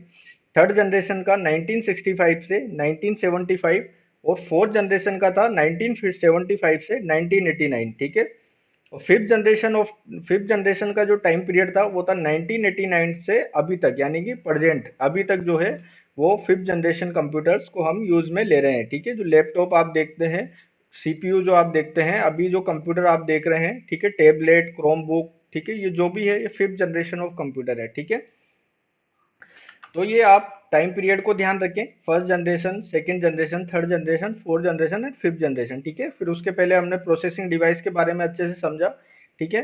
थर्ड जनरेशन का 1965 से 1975, और फोर्थ जनरेशन का था 1975 से 1989, ठीक है। और फिफ्थ जनरेशन का जो टाइम पीरियड था वो था 1989 से अभी तक, यानी कि प्रेजेंट अभी तक जो है वो फिफ्थ जनरेशन कंप्यूटर्स को हम यूज में ले रहे हैं, ठीक है। जो लैपटॉप आप देखते हैं, सीपीयू जो आप देखते हैं, अभी जो कंप्यूटर आप देख रहे हैं, ठीक है, टैबलेट, क्रोम बुक, ठीक है, ये जो भी है ये फिफ्थ जनरेशन ऑफ कंप्यूटर है, ठीक है। तो ये आप टाइम पीरियड को ध्यान रखें, first generation, second generation, third generation, fourth generation and fifth generation, ठीक है। फिर उसके पहले हमने प्रोसेसिंग डिवाइस के बारे में अच्छे से समझा, ठीक है।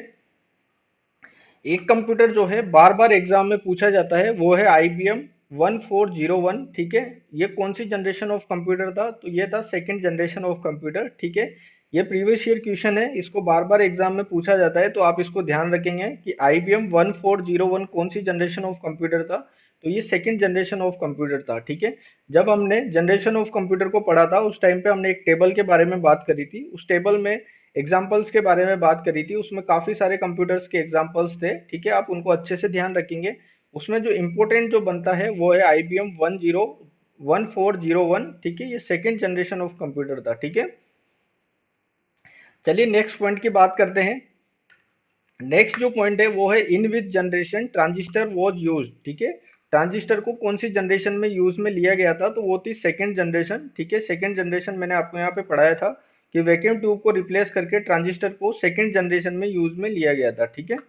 एक कंप्यूटर जो है बार बार एग्जाम में पूछा जाता है वो है IBM 1401, ठीक है। ये कौन सी जनरेशन ऑफ कंप्यूटर था, तो ये था सेकंड जनरेशन ऑफ कंप्यूटर, ठीक है। ये प्रीवियस ईयर क्वेश्चन है, इसको बार बार एग्जाम में पूछा जाता है, तो आप इसको ध्यान रखेंगे कि IBM 1401 कौन सी जनरेशन ऑफ कंप्यूटर था, तो ये सेकंड जनरेशन ऑफ कंप्यूटर था, ठीक है। जब हमने जनरेशन ऑफ कंप्यूटर को पढ़ा था उस टाइम पे हमने एक टेबल के बारे में बात करी थी, उस टेबल में एग्जाम्पल्स के बारे में बात करी थी, उसमें काफी सारे कंप्यूटर्स के एग्जाम्पल्स थे, ठीक है। आप उनको अच्छे से ध्यान रखेंगे। उसमें जो इम्पोर्टेंट जो बनता है वो है IBM 1401, ठीक है। ये सेकेंड जनरेशन ऑफ कंप्यूटर था, ठीक है। चलिए नेक्स्ट पॉइंट की बात करते हैं। नेक्स्ट जो पॉइंट है वो है in which generation transistor was use, ठीक है। ट्रांजिस्टर को कौन सी जनरेशन में यूज में लिया गया था, तो वो थी सेकेंड जनरेशन, ठीक है। सेकेंड जनरेशन मैंने आपको यहाँ पे पढ़ाया था कि वैक्यूम ट्यूब को रिप्लेस करके ट्रांजिस्टर को सेकेंड जनरेशन में यूज में लिया गया था, ठीक है।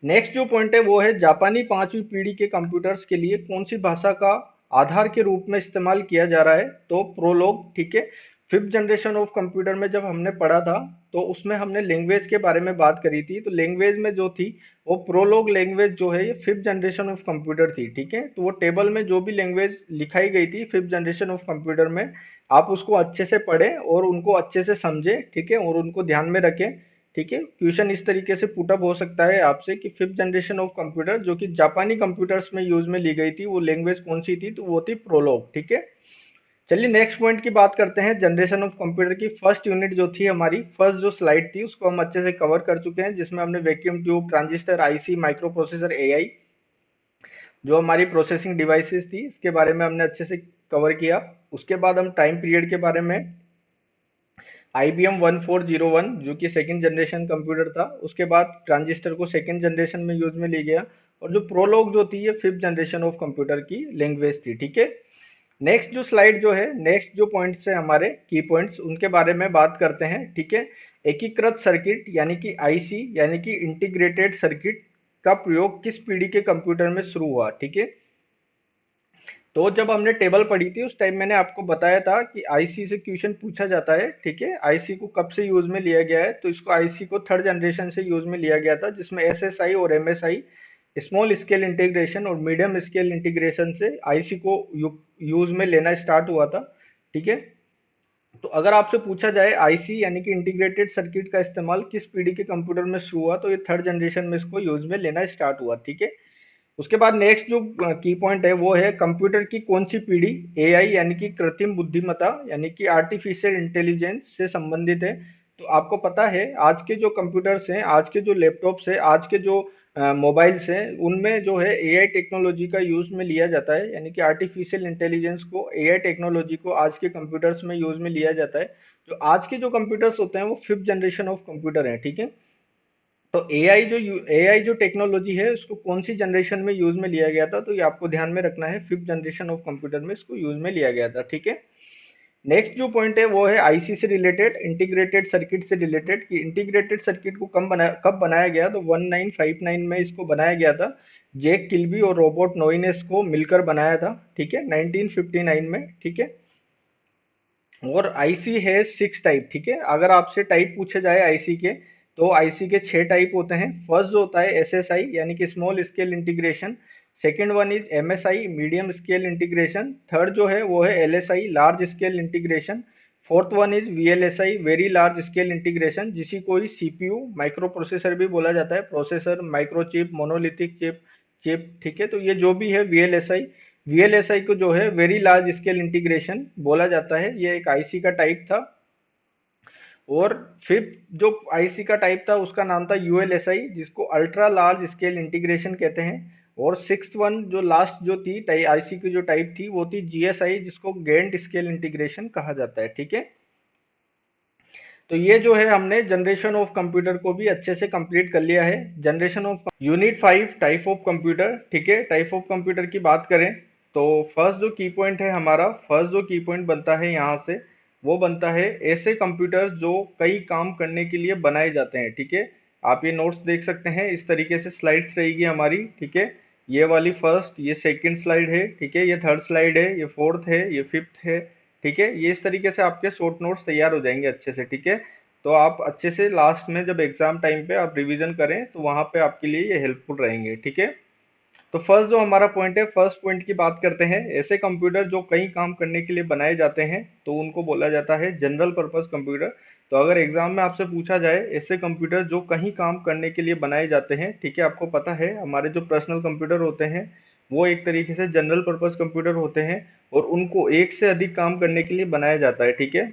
नेक्स्ट जो पॉइंट है वो है जापानी पांचवी पीढ़ी के कंप्यूटर्स के लिए कौन सी भाषा का आधार के रूप में इस्तेमाल किया जा रहा है, तो प्रोलोग, ठीक है। फिफ्थ जनरेशन ऑफ कंप्यूटर में जब हमने पढ़ा था तो उसमें हमने लैंग्वेज के बारे में बात करी थी, तो लैंग्वेज में जो थी वो प्रोलोग लैंग्वेज जो है ये फिफ्थ जनरेशन ऑफ कंप्यूटर थी, ठीक है। तो वो टेबल में जो भी लैंग्वेज लिखाई गई थी फिफ्थ जनरेशन ऑफ कंप्यूटर में, आप उसको अच्छे से पढ़ें और उनको अच्छे से समझें, ठीक है, और उनको ध्यान में रखें, ठीक है। क्वेश्चन इस तरीके से पुटअप हो सकता है आपसे कि फिफ्थ जनरेशन ऑफ कंप्यूटर जो कि जापानी कंप्यूटर्स में यूज में ली गई थी वो लैंग्वेज कौन सी थी, तो वो थी प्रोलोग, ठीक है। चलिए नेक्स्ट पॉइंट की बात करते हैं। जनरेशन ऑफ कंप्यूटर की फर्स्ट यूनिट जो थी हमारी, फर्स्ट जो स्लाइड थी उसको हम अच्छे से कवर कर चुके हैं, जिसमें हमने vacuum tube, transistor, IC, micro processor, AI जो हमारी प्रोसेसिंग डिवाइसेस थी इसके बारे में हमने अच्छे से कवर किया। उसके बाद हम टाइम पीरियड के बारे में IBM 1401 जो कि सेकंड जनरेशन कंप्यूटर था, उसके बाद ट्रांजिस्टर को सेकंड जनरेशन में यूज में ले गया, और जो प्रोलॉग जो थी ये फिफ्थ जनरेशन ऑफ कंप्यूटर की लैंग्वेज थी, ठीक है। नेक्स्ट जो स्लाइड जो है, नेक्स्ट जो पॉइंट्स है हमारे की पॉइंट्स उनके बारे में बात करते हैं, ठीक है। एकीकृत सर्किट यानी कि IC यानी कि इंटीग्रेटेड सर्किट का प्रयोग किस पीढ़ी के कंप्यूटर में शुरू हुआ, ठीक है। तो जब हमने टेबल पढ़ी थी उस टाइम मैंने आपको बताया था कि IC से क्वेश्चन पूछा जाता है, ठीक है। IC को कब से यूज में लिया गया है, तो इसको IC को थर्ड जनरेशन से यूज में लिया गया था, जिसमें SSI और MSI स्मॉल स्केल इंटीग्रेशन और मीडियम स्केल इंटीग्रेशन से IC को यूज में लेना स्टार्ट हुआ था, ठीक है। तो अगर आपसे पूछा जाए IC यानी कि इंटीग्रेटेड सर्किट का इस्तेमाल किस पीढ़ी के कंप्यूटर में शुरू हुआ, तो ये थर्ड जनरेशन में इसको यूज में लेना स्टार्ट हुआ, ठीक है। उसके बाद नेक्स्ट जो की पॉइंट है वो है कंप्यूटर की कौन सी पीढ़ी AI यानी कि कृत्रिम बुद्धिमत्ता यानी कि आर्टिफिशियल इंटेलिजेंस से संबंधित है। तो आपको पता है आज के जो कंप्यूटर्स हैं, आज के जो लैपटॉप्स हैं, आज के जो मोबाइल्स हैं, उनमें जो है AI टेक्नोलॉजी का यूज में लिया जाता है, यानी कि आर्टिफिशियल इंटेलिजेंस को, AI टेक्नोलॉजी को आज के कंप्यूटर्स में यूज में लिया जाता है। जो आज के जो कंप्यूटर्स होते हैं वो फिफ्थ जनरेशन ऑफ कंप्यूटर हैं, ठीक है। तो AI जो टेक्नोलॉजी है उसको कौन सी जनरेशन में यूज में लिया गया था, तो ये आपको ध्यान में रखना है, फिफ्थ जनरेशन ऑफ कंप्यूटर में इसको यूज में लिया गया था, ठीक है। नेक्स्ट जो पॉइंट है वो है IC से रिलेटेड, इंटीग्रेटेड सर्किट से रिलेटेड, कि इंटीग्रेटेड सर्किट को कब बनाया गया, तो 1959 में इसको बनाया गया था। जैक किल्बी और रॉबर्ट नोई ने इसको मिलकर बनाया था, ठीक है, 1959 में, ठीक है। और IC है सिक्स टाइप, ठीक है। अगर आपसे टाइप पूछे जाए IC के, तो IC के 6 टाइप होते हैं। फर्स्ट जो होता है SSI यानी कि small scale integration, second one is MSI medium scale integration, third जो है वो है LSI large scale integration, fourth one is VLSI very large scale integration, जिसी को ही CPU माइक्रो प्रोसेसर भी बोला जाता है, प्रोसेसर, माइक्रोचिप, मोनोलिथिक चिप, ठीक है। तो ये जो भी है VLSI को जो है वेरी लार्ज स्केल इंटीग्रेशन बोला जाता है, ये एक IC का टाइप था। और फिफ्थ जो IC का टाइप था उसका नाम था ULSI, जिसको अल्ट्रा लार्ज स्केल इंटीग्रेशन कहते हैं। और सिक्स्थ वन जो लास्ट जो थी IC की जो टाइप थी वो थी GSI, जिसको गेंट स्केल इंटीग्रेशन कहा जाता है, ठीक है। तो ये जो है हमने जनरेशन ऑफ कंप्यूटर को भी अच्छे से कंप्लीट कर लिया है। Generation of unit 5 type of computer, ठीक है। टाइप ऑफ कंप्यूटर की बात करें तो फर्स्ट जो की पॉइंट है हमारा, फर्स्ट जो की पॉइंट बनता है यहाँ से वो बनता है ऐसे कंप्यूटर जो कई काम करने के लिए बनाए जाते हैं, ठीक है। आप ये नोट्स देख सकते हैं, इस तरीके से स्लाइड्स रहेगी हमारी, ठीक है। ये वाली फर्स्ट, ये सेकंड स्लाइड है, ठीक है, ये थर्ड स्लाइड है, ये फोर्थ है, ये फिफ्थ है, ठीक है। ये इस तरीके से आपके शॉर्ट नोट्स तैयार हो जाएंगे अच्छे से, ठीक है। तो आप अच्छे से लास्ट में जब एग्जाम टाइम पे आप रिवीजन करें तो वहां पे आपके लिए ये हेल्पफुल रहेंगे, ठीक है। तो फर्स्ट जो हमारा पॉइंट है, फर्स्ट पॉइंट की बात करते हैं। ऐसे कंप्यूटर जो कई काम करने के लिए बनाए जाते हैं तो उनको बोला जाता है जनरल पर्पस कंप्यूटर। तो अगर एग्जाम में आपसे पूछा जाए ऐसे कंप्यूटर जो कहीं काम करने के लिए बनाए जाते हैं, ठीक है, आपको पता है हमारे जो पर्सनल कंप्यूटर होते हैं वो एक तरीके से जनरल पर्पस कंप्यूटर होते हैं और उनको एक से अधिक काम करने के लिए बनाया जाता है, ठीक है।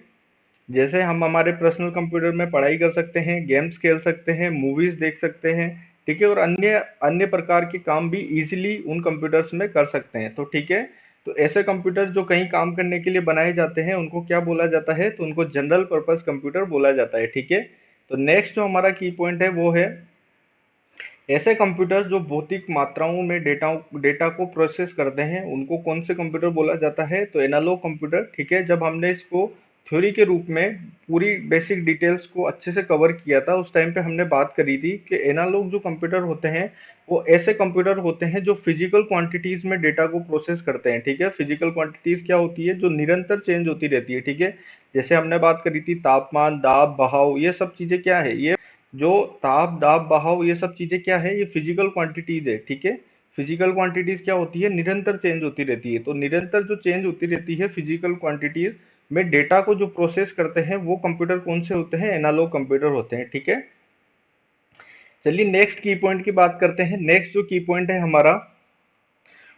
जैसे हम हमारे पर्सनल कंप्यूटर में पढ़ाई कर सकते हैं, गेम्स खेल सकते हैं, मूवीज देख सकते हैं, ठीक है, और अन्य अन्य प्रकार के काम भी इजीली उन कंप्यूटर्स में कर सकते हैं, तो ठीक है। तो ऐसे कंप्यूटर जो कहीं काम करने के लिए बनाए जाते हैं उनको क्या बोला जाता है, तो उनको जनरल पर्पस कंप्यूटर बोला जाता है, ठीक है। तो नेक्स्ट जो हमारा की पॉइंट है वो है ऐसे कंप्यूटर जो भौतिक मात्राओं में डेटा को प्रोसेस करते हैं उनको कौन से कंप्यूटर बोला जाता है, तो एनालॉग कंप्यूटर, ठीक है। जब हमने इसको थ्योरी के रूप में पूरी बेसिक डिटेल्स को अच्छे से कवर किया था उस टाइम पे हमने बात करी थी कि एनालॉग जो कंप्यूटर होते हैं वो ऐसे कंप्यूटर होते हैं जो फिजिकल क्वांटिटीज में डेटा को प्रोसेस करते हैं, ठीक है। फिजिकल क्वांटिटीज क्या होती है, जो निरंतर चेंज होती रहती है, ठीक है। जैसे हमने बात करी थी तापमान, दाब, बहाव, ये सब चीजें क्या है, ये जो ताप, दाब, बहाव, ये सब चीजें क्या है, ये फिजिकल क्वांटिटीज है, ठीक है। फिजिकल क्वांटिटीज क्या होती है, निरंतर चेंज होती रहती है। तो निरंतर जो चेंज होती रहती है फिजिकल क्वांटिटीज में डेटा को जो प्रोसेस करते हैं वो कंप्यूटर कौन से होते हैं, एनालॉग कंप्यूटर होते हैं, ठीक है। चलिए नेक्स्ट की पॉइंट की बात करते हैं। नेक्स्ट जो की पॉइंट है हमारा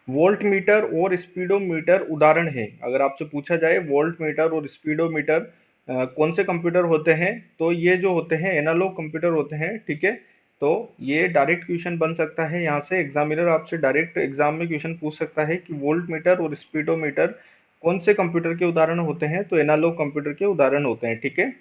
वोल्ट मीटर और स्पीडोमीटर उदाहरण है। अगर आपसे पूछा जाए वोल्ट मीटर और स्पीडोमीटर कौन से कंप्यूटर होते हैं, तो ये जो होते हैं एनालॉग कंप्यूटर होते हैं, ठीक है। तो ये डायरेक्ट क्वेश्चन बन सकता है, यहाँ से एग्जामिनर आपसे डायरेक्ट एग्जाम में क्वेश्चन पूछ सकता है कि वोल्ट मीटर और स्पीडोमीटर कौन से कंप्यूटर के उदाहरण होते हैं, तो एनालॉग कंप्यूटर के उदाहरण होते हैं, ठीक है।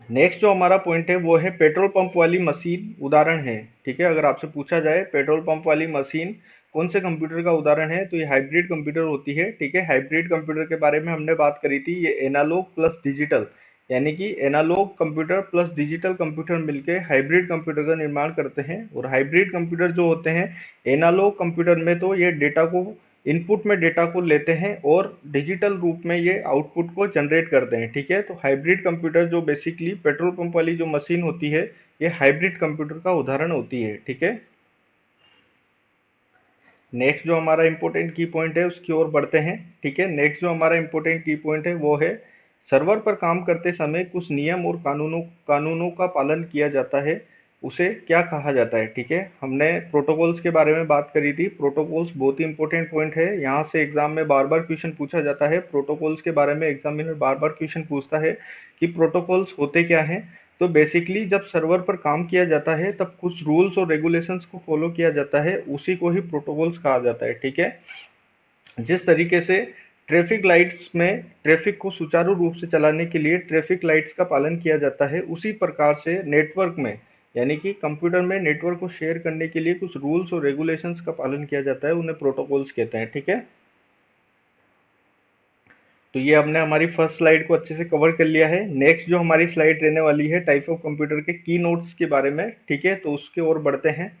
नेक्स्ट जो हमारा पॉइंट है वो है पेट्रोल पंप वाली मशीन उदाहरण है, ठीक है। अगर आपसे पूछा जाए पेट्रोल पंप वाली मशीन कौन से कंप्यूटर का उदाहरण है, तो ये हाइब्रिड कंप्यूटर होती है, ठीक है। हाइब्रिड कंप्यूटर के बारे में हमने बात करी थी, ये एनालॉग प्लस डिजिटल, यानी कि analog computer plus digital computer मिलके हाइब्रिड कंप्यूटर का निर्माण करते हैं। और हाइब्रिड कंप्यूटर जो होते हैं एनालॉग कंप्यूटर में तो ये डेटा को इनपुट में डेटा को लेते हैं और डिजिटल रूप में ये आउटपुट को जनरेट करते हैं, ठीक है। तो हाइब्रिड कंप्यूटर जो बेसिकली पेट्रोल पंप वाली जो मशीन होती है ये हाइब्रिड कंप्यूटर का उदाहरण होती है, ठीक है। नेक्स्ट जो हमारा इंपॉर्टेंट की पॉइंट है उसकी ओर बढ़ते हैं, ठीक है। नेक्स्ट जो हमारा इंपॉर्टेंट की पॉइंट है वो है सर्वर पर काम करते समय कुछ नियम और कानूनों का पालन किया जाता है, उसे क्या कहा जाता है, ठीक है। हमने प्रोटोकॉल्स के बारे में बात करी थी। प्रोटोकॉल्स बहुत ही इंपॉर्टेंट पॉइंट है, यहाँ से एग्जाम में बार बार क्वेश्चन पूछा जाता है। प्रोटोकॉल्स के बारे में एग्जामिनर बार बार क्वेश्चन पूछता है कि प्रोटोकॉल्स होते क्या हैं। तो बेसिकली जब सर्वर पर काम किया जाता है तब कुछ रूल्स और रेगुलेशंस को फॉलो किया जाता है, उसी को ही प्रोटोकॉल्स कहा जाता है, ठीक है। जिस तरीके से ट्रैफिक लाइट्स में ट्रैफिक को सुचारू रूप से चलाने के लिए ट्रैफिक लाइट्स का पालन किया जाता है, उसी प्रकार से नेटवर्क में यानी कि कंप्यूटर में नेटवर्क को शेयर करने के लिए कुछ रूल्स और रेगुलेशंस का पालन किया जाता है, उन्हें प्रोटोकॉल्स कहते हैं, ठीक है। तो ये हमने हमारी फर्स्ट स्लाइड को अच्छे से कवर कर लिया है। नेक्स्ट जो हमारी स्लाइड रहने वाली है टाइप ऑफ कंप्यूटर के की नोट्स के बारे में, ठीक है, तो उसके ओर बढ़ते हैं।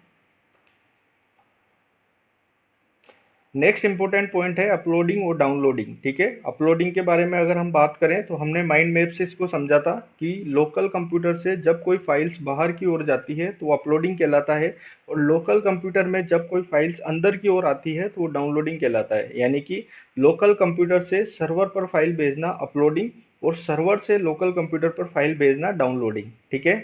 नेक्स्ट इंपॉर्टेंट पॉइंट है अपलोडिंग और डाउनलोडिंग, ठीक है। अपलोडिंग के बारे में अगर हम बात करें तो हमने माइंड मैप से इसको समझा था कि लोकल कंप्यूटर से जब कोई फाइल्स बाहर की ओर जाती है तो वो अपलोडिंग कहलाता है, और लोकल कंप्यूटर में जब कोई फाइल्स अंदर की ओर आती है तो वो डाउनलोडिंग कहलाता है। यानी कि लोकल कंप्यूटर से सर्वर पर फाइल भेजना अपलोडिंग और सर्वर से लोकल कंप्यूटर पर फाइल भेजना डाउनलोडिंग, ठीक है।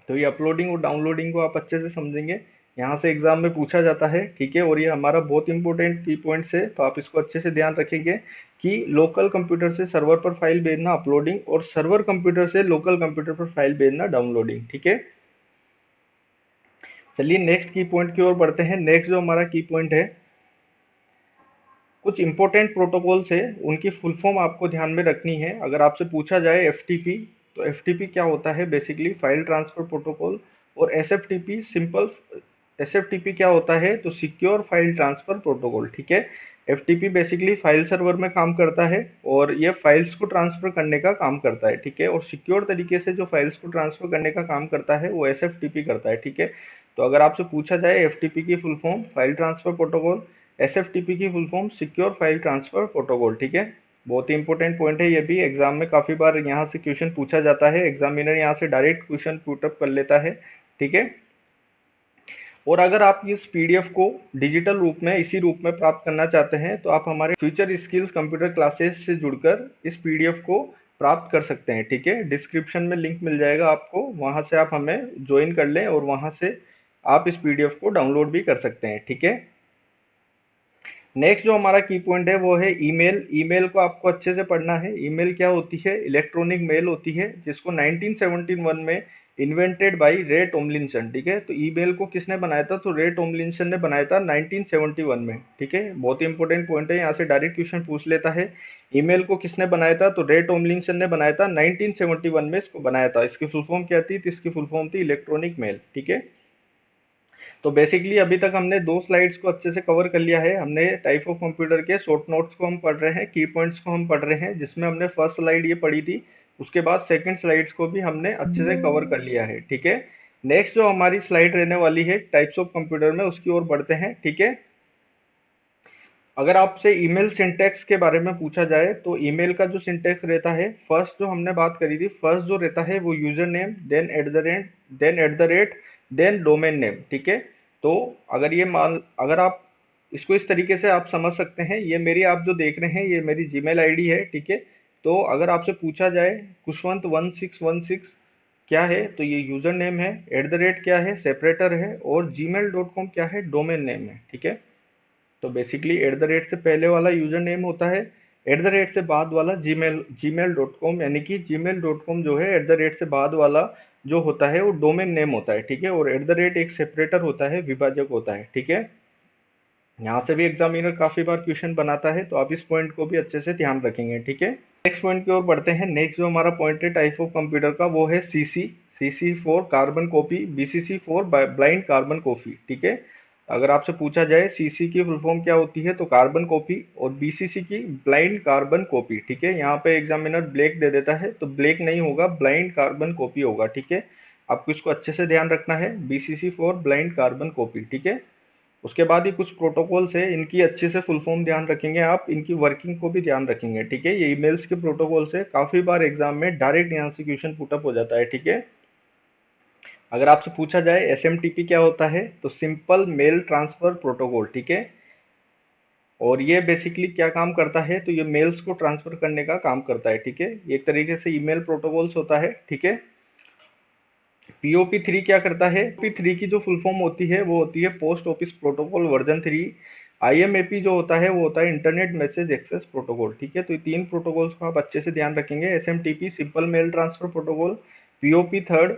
तो ये अपलोडिंग और डाउनलोडिंग को आप अच्छे से समझेंगे, यहाँ से एग्जाम में पूछा जाता है, ठीक है। और ये हमारा बहुत इंपॉर्टेंट की पॉइंट्स है, तो आप इसको अच्छे से ध्यान रखेंगे कि लोकल कंप्यूटर से सर्वर पर फाइल भेजना अपलोडिंग और सर्वर कंप्यूटर से लोकल कंप्यूटर पर फाइल भेजना डाउनलोडिंग, ठीक है। चलिए नेक्स्ट की पॉइंट की ओर बढ़ते हैं। नेक्स्ट जो हमारा की पॉइंट है कुछ इंपॉर्टेंट प्रोटोकॉल्स है, उनकी फुल फॉर्म आपको ध्यान में रखनी है। अगर आपसे पूछा जाए एफटीपी, तो एफटीपी क्या होता है, बेसिकली फाइल ट्रांसफर प्रोटोकॉल। और एसएफटीपी सिंपल, एसएफटीपी क्या होता है, तो सिक्योर फाइल ट्रांसफर प्रोटोकॉल, ठीक है। एफटीपी बेसिकली फाइल सर्वर में काम करता है और ये फाइल्स को ट्रांसफर करने का काम करता है, ठीक है। और सिक्योर तरीके से जो फाइल्स को ट्रांसफर करने का काम करता है वो एसएफटीपी करता है, ठीक है। तो अगर आपसे पूछा जाए एफटीपी की full form file transfer protocol, SFTP की full form secure file transfer protocol, ठीक है। बहुत ही इंपॉर्टेंट पॉइंट है, ये भी एग्जाम में काफी बार यहाँ से क्वेश्चन पूछा जाता है, एग्जामिनर यहाँ से डायरेक्ट क्वेश्चन पुटअप कर लेता है, ठीक है। और अगर आप इस पीडीएफ को डिजिटल रूप में इसी रूप में प्राप्त करना चाहते हैं तो आप हमारे फ्यूचर स्किल्स कंप्यूटर क्लासेस से जुड़कर इस पीडीएफ को प्राप्त कर सकते हैं। ठीक है, डिस्क्रिप्शन में लिंक मिल जाएगा आपको, वहां से आप हमें ज्वाइन कर लें और वहां से आप इस पीडीएफ को डाउनलोड भी कर सकते हैं। ठीक है, नेक्स्ट जो हमारा की पॉइंट है वो है ईमेल। ईमेल को आपको अच्छे से पढ़ना है। ईमेल क्या होती है? इलेक्ट्रॉनिक मेल होती है, जिसको 1971 में इन्वेंटेड बाय रे टॉमलिंसन। ठीक है, तो ईमेल को किसने बनाया था? तो रे टॉमलिंसन ने बनाया था 1971 में। ठीक है, बहुत ही इंपॉर्टेंट पॉइंट है, यहाँ से डायरेक्ट क्वेश्चन पूछ लेता है। ईमेल को किसने बनाया था? तो रे टॉमलिंसन ने बनाया था 1971 में, इसको बनाया था। इसकी फुल फॉर्म क्या थी? तो इसकी फुल फॉर्म थी इलेक्ट्रॉनिक मेल। ठीक है, तो बेसिकली अभी तक हमने दो स्लाइड्स को अच्छे से कवर कर लिया है। हमने टाइप ऑफ कंप्यूटर के शॉर्ट नोट्स को हम पढ़ रहे हैं, की पॉइंट्स को हम पढ़ रहे हैं, जिसमें हमने फर्स्ट स्लाइड ये पढ़ी थी, उसके बाद सेकंड स्लाइड्स को भी हमने अच्छे से कवर कर लिया है। ठीक है, नेक्स्ट जो हमारी स्लाइड रहने वाली है टाइप्स ऑफ कंप्यूटर में, उसकी ओर बढ़ते हैं। ठीक है, अगर आपसे ईमेल सिंटैक्स के बारे में पूछा जाए तो ईमेल का जो सिंटैक्स रहता है, फर्स्ट जो हमने बात करी थी, फर्स्ट जो रहता है वो user name, then then domain name. ठीक है, तो अगर आप इसको इस तरीके से आप समझ सकते हैं, ये मेरी आप जो देख रहे हैं ये मेरी जीमेल आईडी है। ठीक है, तो अगर आपसे पूछा जाए कुशवंत 1616 क्या है, तो ये यूजर नेम है, एट द रेट क्या है, सेपरेटर है, और gmail.com क्या है, डोमेन नेम है। ठीक है, तो बेसिकली एट द रेट से पहले वाला यूजर नेम होता है, एट द रेट से बाद वाला जीमेल डॉट कॉम, यानी कि जीमेल डॉट कॉम जो है एट द रेट से बाद वाला जो होता है वो डोमेन नेम होता है। ठीक है, और एट द रेट एक सेपरेटर होता है, विभाजक होता है। ठीक है, यहाँ से भी एग्जामिनर काफी बार क्वेश्चन बनाता है, तो आप इस पॉइंट को भी अच्छे से ध्यान रखेंगे। ठीक है, नेक्स्ट पॉइंट की ओर बढ़ते हैं। नेक्स्ट जो हमारा पॉइंट है टाइप ऑफ कंप्यूटर का, वो है CC. CC for carbon copy, BCC for blind carbon copy. ठीक है, अगर आपसे पूछा जाए सीसी की फुल फॉर्म क्या होती है, तो कार्बन कॉपी, और बीसीसी की ब्लाइंड कार्बन कॉपी। ठीक है, यहाँ पे एग्जामिनर ब्लैक दे देता है, तो ब्लैक नहीं होगा, ब्लाइंड कार्बन कॉपी होगा। ठीक है, आपको इसको अच्छे से ध्यान रखना है, BCC for blind carbon copy. ठीक है, उसके बाद ही कुछ प्रोटोकॉल्स है, इनकी अच्छे से फुल फॉर्म ध्यान रखेंगे आप, इनकी वर्किंग को भी ध्यान रखेंगे। ठीक है, ये ईमेल्स के प्रोटोकॉल्स है, काफी बार एग्जाम में डायरेक्ट यहाँ से क्वेश्चन पुटअप हो जाता है। ठीक है, अगर आपसे पूछा जाए एसएमटीपी क्या होता है, तो सिंपल मेल ट्रांसफर प्रोटोकॉल। ठीक है, और ये बेसिकली क्या काम करता है, तो ये मेल्स को ट्रांसफर करने का काम करता है। ठीक है, ये एक तरीके से ईमेल प्रोटोकॉल्स होता है। ठीक है, पीओपी थ्री क्या करता है? पी थ्री की जो फुल फॉर्म होती है वो होती है post office protocol version 3। IMAP जो होता है वो होता है इंटरनेट मैसेज एक्सेस प्रोटोकॉल। ठीक है, तो ये तीन प्रोटोकॉल्स को आप अच्छे से ध्यान रखेंगे। SMTP simple mail transfer protocol, POP third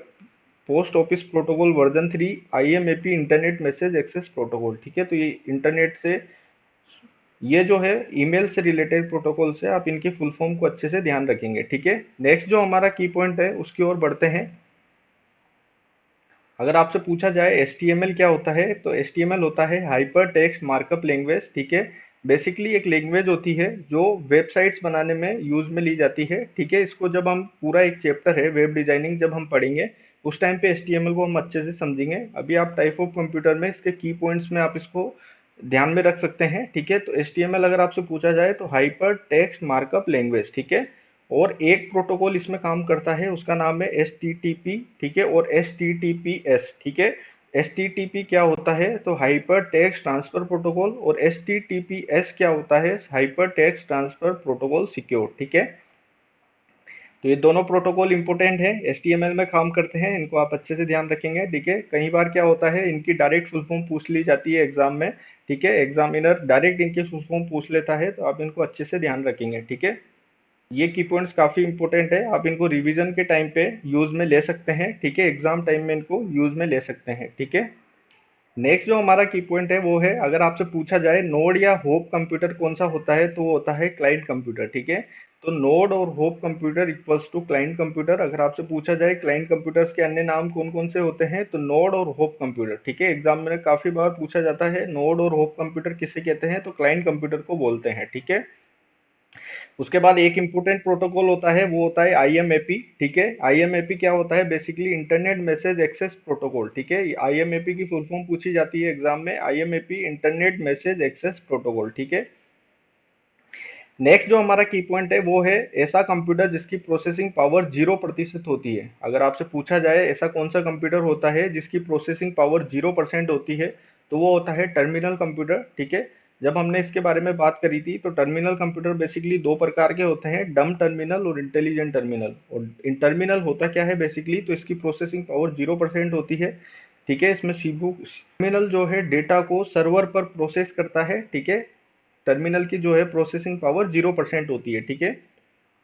post office protocol version 3, IMAP internet message access protocol. ठीक है, तो ये इंटरनेट से, ये जो है ईमेल से रिलेटेड प्रोटोकॉल से, आप इनकी फुल फॉर्म को अच्छे से ध्यान रखेंगे। ठीक है, नेक्स्ट जो हमारा की पॉइंट है उसकी ओर बढ़ते हैं। अगर आपसे पूछा जाए HTML क्या होता है, तो HTML होता है हाइपर टेक्स्ट मार्कअप लैंग्वेज। ठीक है, बेसिकली एक लैंग्वेज होती है जो वेबसाइट्स बनाने में यूज में ली जाती है। ठीक है, इसको जब हम पूरा एक चैप्टर है वेब डिजाइनिंग जब हम पढ़ेंगे, उस टाइम पे HTML को हम अच्छे से समझेंगे। अभी आप टाइप ऑफ कंप्यूटर में इसके की पॉइंट्स में आप इसको ध्यान में रख सकते हैं। ठीक है, तो HTML अगर आपसे पूछा जाए तो हाइपर टेक्स्ट मार्कअप लैंग्वेज। ठीक है, और एक प्रोटोकॉल इसमें काम करता है, उसका नाम है एस टी टी पी। ठीक है, और S T T P S. ठीक है, एस टी टी पी क्या होता है, तो हाइपर टेक्स्ट ट्रांसफर प्रोटोकॉल, और S T T P S क्या होता है, hyper text transfer protocol secure. ठीक है, तो ये दोनों प्रोटोकॉल इंपॉर्टेंट है, HTML में काम करते हैं, इनको आप अच्छे से ध्यान रखेंगे। ठीक है, कई बार क्या होता है इनकी डायरेक्ट फुल फॉर्म पूछ ली जाती है एग्जाम में। ठीक है, एग्जामिनर डायरेक्ट इनकी फुल फॉर्म पूछ लेता है, तो आप इनको अच्छे से ध्यान रखेंगे। ठीक है, ये की पॉइंट्स काफी इंपॉर्टेंट है, आप इनको रिवीजन के टाइम पे यूज में ले सकते हैं। ठीक है, एग्जाम टाइम में इनको यूज में ले सकते हैं। ठीक है, नेक्स्ट जो हमारा की पॉइंट है वो है, अगर आपसे पूछा जाए नोड या होप कंप्यूटर कौन सा होता है, तो वो होता है क्लाइंट कंप्यूटर। ठीक है, तो नोड और hop computer equals to client computer. अगर आपसे पूछा जाए क्लाइंट कंप्यूटर्स के अन्य नाम कौन कौन से होते हैं, तो नोड और होप कंप्यूटर। ठीक है, एग्जाम में काफी बार पूछा जाता है नोड और होप कंप्यूटर किसे कहते हैं, तो क्लाइंट कंप्यूटर को बोलते हैं। ठीक है, उसके बाद एक इंपॉर्टेंट प्रोटोकॉल होता है, वो होता है आईएमएपी। ठीक है, आईएमएपी क्या होता है, basically internet message access protocol. ठीक है, आईएमएपी की फुल फॉर्म पूछी जाती है एग्जाम में, IMAP internet message access protocol. ठीक है, नेक्स्ट जो हमारा की पॉइंट है वो है ऐसा कंप्यूटर जिसकी प्रोसेसिंग पावर 0% होती है। अगर आपसे पूछा जाए ऐसा कौन सा कंप्यूटर होता है जिसकी प्रोसेसिंग पावर 0% होती है, तो वो होता है टर्मिनल कंप्यूटर। ठीक है, जब हमने इसके बारे में बात करी थी तो टर्मिनल कंप्यूटर बेसिकली दो प्रकार के होते हैं, डम टर्मिनल और इंटेलिजेंट टर्मिनल। और इन टर्मिनल होता क्या है बेसिकली, तो इसकी प्रोसेसिंग पावर 0% होती है। ठीक है, इसमें सीपीयू टर्मिनल जो है डेटा को सर्वर पर प्रोसेस करता है। ठीक है, टर्मिनल की जो है प्रोसेसिंग पावर 0% होती है। ठीक है,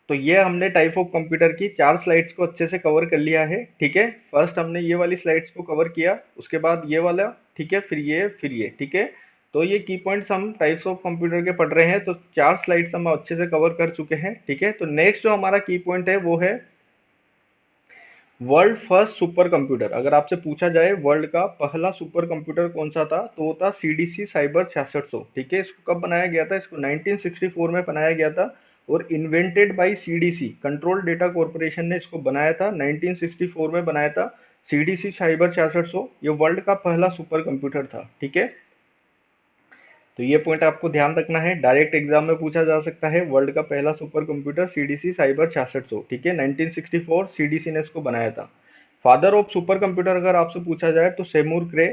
तो ये हमने टाइप ऑफ कंप्यूटर की 4 स्लाइड्स को अच्छे से कवर कर लिया है। ठीक है, फर्स्ट हमने ये वाली स्लाइड्स को कवर किया, उसके बाद ये वाला, ठीक है, फिर ये। ठीक है, तो ये की पॉइंट्स हम टाइप्स ऑफ कंप्यूटर के पढ़ रहे हैं, तो 4 स्लाइड्स हम अच्छे से कवर कर चुके हैं। ठीक है, तो नेक्स्ट जो हमारा की पॉइंट है वो है वर्ल्ड फर्स्ट सुपर कंप्यूटर। अगर आपसे पूछा जाए वर्ल्ड का पहला सुपर कंप्यूटर कौन सा था, तो वो था सीडीसी साइबर 6600। ठीक है, इसको कब बनाया गया था, इसको 1964 में बनाया गया था और invented by CDC, control data corporation ने इसको बनाया था, 1964 में बनाया था। सीडीसी साइबर 6600 ये वर्ल्ड का पहला सुपर कंप्यूटर था। ठीक है, तो ये पॉइंट आपको ध्यान रखना है, डायरेक्ट एग्जाम में पूछा जा सकता है। वर्ल्ड का पहला सुपर कंप्यूटर सीडीसी साइबर 6600। ठीक है, 1964 सीडीसी ने इसको बनाया था। फादर ऑफ सुपर कंप्यूटर अगर आपसे पूछा जाए तो सेमूर क्रे।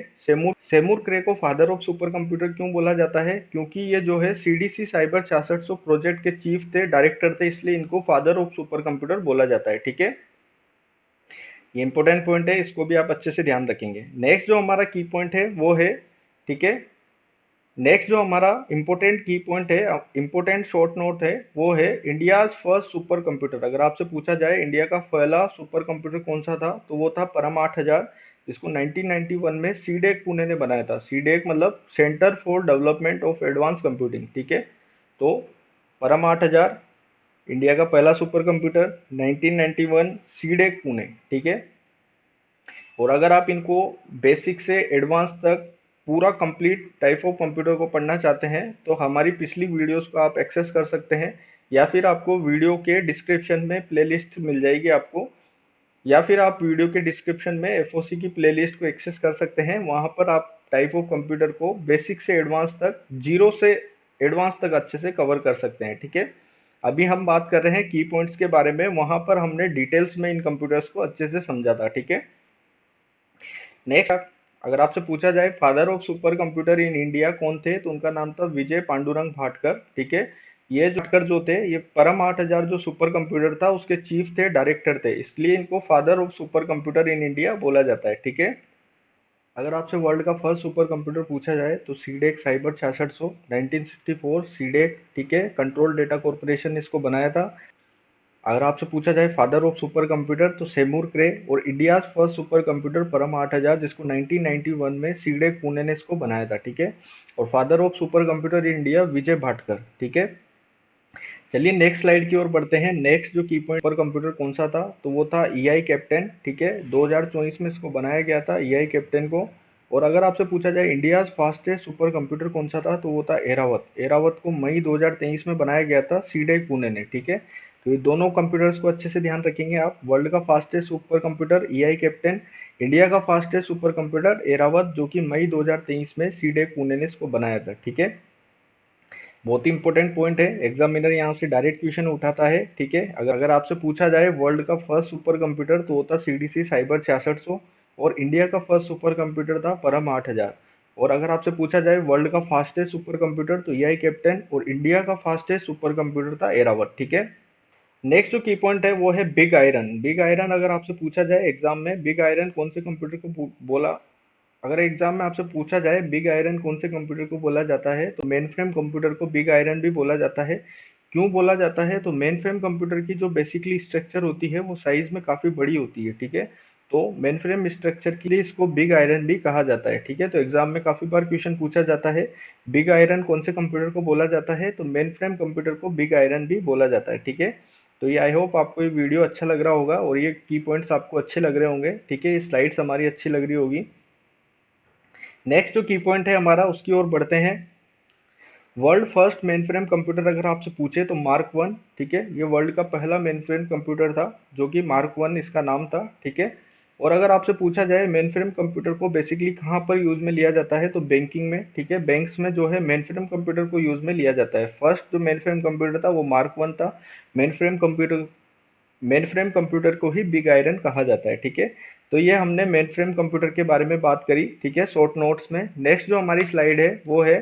सेमूर क्रे को फादर ऑफ सुपर कंप्यूटर क्यों बोला जाता है, क्योंकि ये जो है सीडीसी साइबर 6600 प्रोजेक्ट के चीफ थे, डायरेक्टर थे, इसलिए इनको फादर ऑफ सुपर कंप्यूटर बोला जाता है। ठीक है, ये इंपॉर्टेंट पॉइंट है, इसको भी आप अच्छे से ध्यान रखेंगे। नेक्स्ट जो हमारा की पॉइंट है वो है, ठीक है, नेक्स्ट जो हमारा इम्पोर्टेंट की पॉइंट है, इम्पोर्टेंट शॉर्ट नोट है, वो है इंडियाज फर्स्ट सुपर कंप्यूटर। अगर आपसे पूछा जाए इंडिया का पहला सुपर कंप्यूटर कौन सा था, तो वो था परम 8000, जिसको 1991 में सीडेक पुणे ने बनाया था। सीडेक मतलब centre for development of advance computing. ठीक है, तो परम 8000 इंडिया का पहला सुपर कंप्यूटर, 1991 सीडेक पुणे। ठीक है, और अगर आप इनको बेसिक से एडवांस तक पूरा कंप्लीट टाइप ऑफ कंप्यूटर को पढ़ना चाहते हैं, तो हमारी पिछली वीडियोस को आप एक्सेस कर सकते हैं, या फिर आपको वीडियो के डिस्क्रिप्शन में प्लेलिस्ट मिल जाएगी आपको, या फिर आप वीडियो के डिस्क्रिप्शन में एफओसी की प्लेलिस्ट को एक्सेस कर सकते हैं। वहां पर आप टाइप ऑफ कंप्यूटर को बेसिक से एडवांस तक, जीरो से एडवांस तक अच्छे से कवर कर सकते हैं। ठीक है, अभी हम बात कर रहे हैं की पॉइंट्स के बारे में, वहां पर हमने डिटेल्स में इन कंप्यूटर्स को अच्छे से समझा था। ठीक है, नेक्स्ट अगर आपसे पूछा जाए father of supercomputer in India कौन थे, तो उनका नाम था विजय पांडुरंग भाटकर। ठीक है, ये जो भाटकर जो थे, ये परम 8000 जो सुपर कंप्यूटर था उसके चीफ थे, डायरेक्टर थे, इसलिए इनको father of supercomputer in India बोला जाता है। ठीक है, अगर आपसे वर्ल्ड का फर्स्ट सुपर कंप्यूटर पूछा जाए तो सीडेक साइबर 6600, 1964 सीडेक। ठीक है, कंट्रोल डेटा कॉर्पोरेशन ने इसको बनाया था। अगर आपसे पूछा जाए फादर ऑफ सुपर कंप्यूटर, तो सेमूर क्रे। और इंडियाज फर्स्ट सुपर कंप्यूटर परम 8000, जिसको 1991 में सीडेक पुणे ने इसको बनाया था। ठीक है, और father of supercomputer in India Vijay Bhatkar. ठीक है, चलिए नेक्स्ट स्लाइड की ओर बढ़ते हैं। नेक्स्ट जो की पॉइंट सुपर कंप्यूटर कौन सा था, तो वो था ईआई कैप्टन। ठीक है, 2024 में इसको बनाया गया था ईआई कैप्टन को। और अगर आपसे पूछा जाए इंडियाज फास्टेस्ट सुपर कंप्यूटर कौन सा था, तो वो था एरावत। एरावत को मई 2023 में बनाया गया था सीडेक पुणे ने। ठीक है, तो ये दोनों कंप्यूटर्स को अच्छे से ध्यान रखेंगे आप। वर्ल्ड का fastest super computer EI captain, India का फास्टेस्ट सुपर कंप्यूटर एरावत, जो कि मई 2023 में सीडेक पुणे ने इसको बनाया था। ठीक है, बहुत ही इंपॉर्टेंट पॉइंट है, एग्जामिनर यहाँ से डायरेक्ट क्वेश्चन उठाता है। ठीक है, अगर आपसे पूछा जाए वर्ल्ड का फर्स्ट सुपर कंप्यूटर, तो होता सीडीसी साइबर 6600, और इंडिया का फर्स्ट सुपर कंप्यूटर था परम 8000। और अगर आपसे पूछा जाए वर्ल्ड का फास्टेस्ट सुपर कंप्यूटर, तो एआई कैप्टन, और इंडिया का फास्टेस्ट सुपर कंप्यूटर था एरावत। ठीक है, नेक्स्ट जो की पॉइंट है वो है बिग आयरन। बिग आयरन अगर आपसे पूछा जाए एग्जाम में, बिग आयरन कौन से कंप्यूटर को बोला, अगर एग्जाम में आपसे पूछा जाए बिग आयरन कौन से कंप्यूटर को बोला जाता है, तो मेन फ्रेम कंप्यूटर को बिग आयरन भी बोला जाता है। क्यों बोला जाता है, तो मेन फ्रेम कंप्यूटर की जो बेसिकली स्ट्रक्चर होती है वो साइज में काफी बड़ी होती है। ठीक है, तो मेन फ्रेम स्ट्रक्चर के लिए इसको बिग आयरन भी कहा जाता है। ठीक है, तो एग्जाम में काफी बार क्वेश्चन पूछा जाता है, बिग आयरन कौन से कंप्यूटर को बोला जाता है, तो मेन फ्रेम कंप्यूटर को बिग आयरन भी बोला जाता है। ठीक है, तो ये आई होप आपको ये वीडियो अच्छा लग रहा होगा और ये की पॉइंट्स आपको अच्छे लग रहे होंगे। ठीक है, ये स्लाइड्स हमारी अच्छी लग रही होगी। नेक्स्ट जो की पॉइंट है हमारा, उसकी ओर बढ़ते हैं। World first main frame computer अगर आपसे पूछे तो मार्क वन। ठीक है, ये वर्ल्ड का पहला मेन फ्रेम कंप्यूटर था, जो कि मार्क वन इसका नाम था। ठीक है, और अगर आपसे पूछा जाए मेन फ्रेम कंप्यूटर को बेसिकली कहाँ पर यूज में लिया जाता है, तो बैंकिंग में। ठीक है, बैंक्स में जो है मेन फ्रेम कंप्यूटर को यूज में लिया जाता है। फर्स्ट जो मेन फ्रेम कंप्यूटर था वो मार्क वन था। Main frame computer main frame computer को ही बिग आयरन कहा जाता है। ठीक है, तो ये हमने मेन फ्रेम कंप्यूटर के बारे में बात करी। ठीक है, शॉर्ट नोट्स में। नेक्स्ट जो हमारी स्लाइड है वो है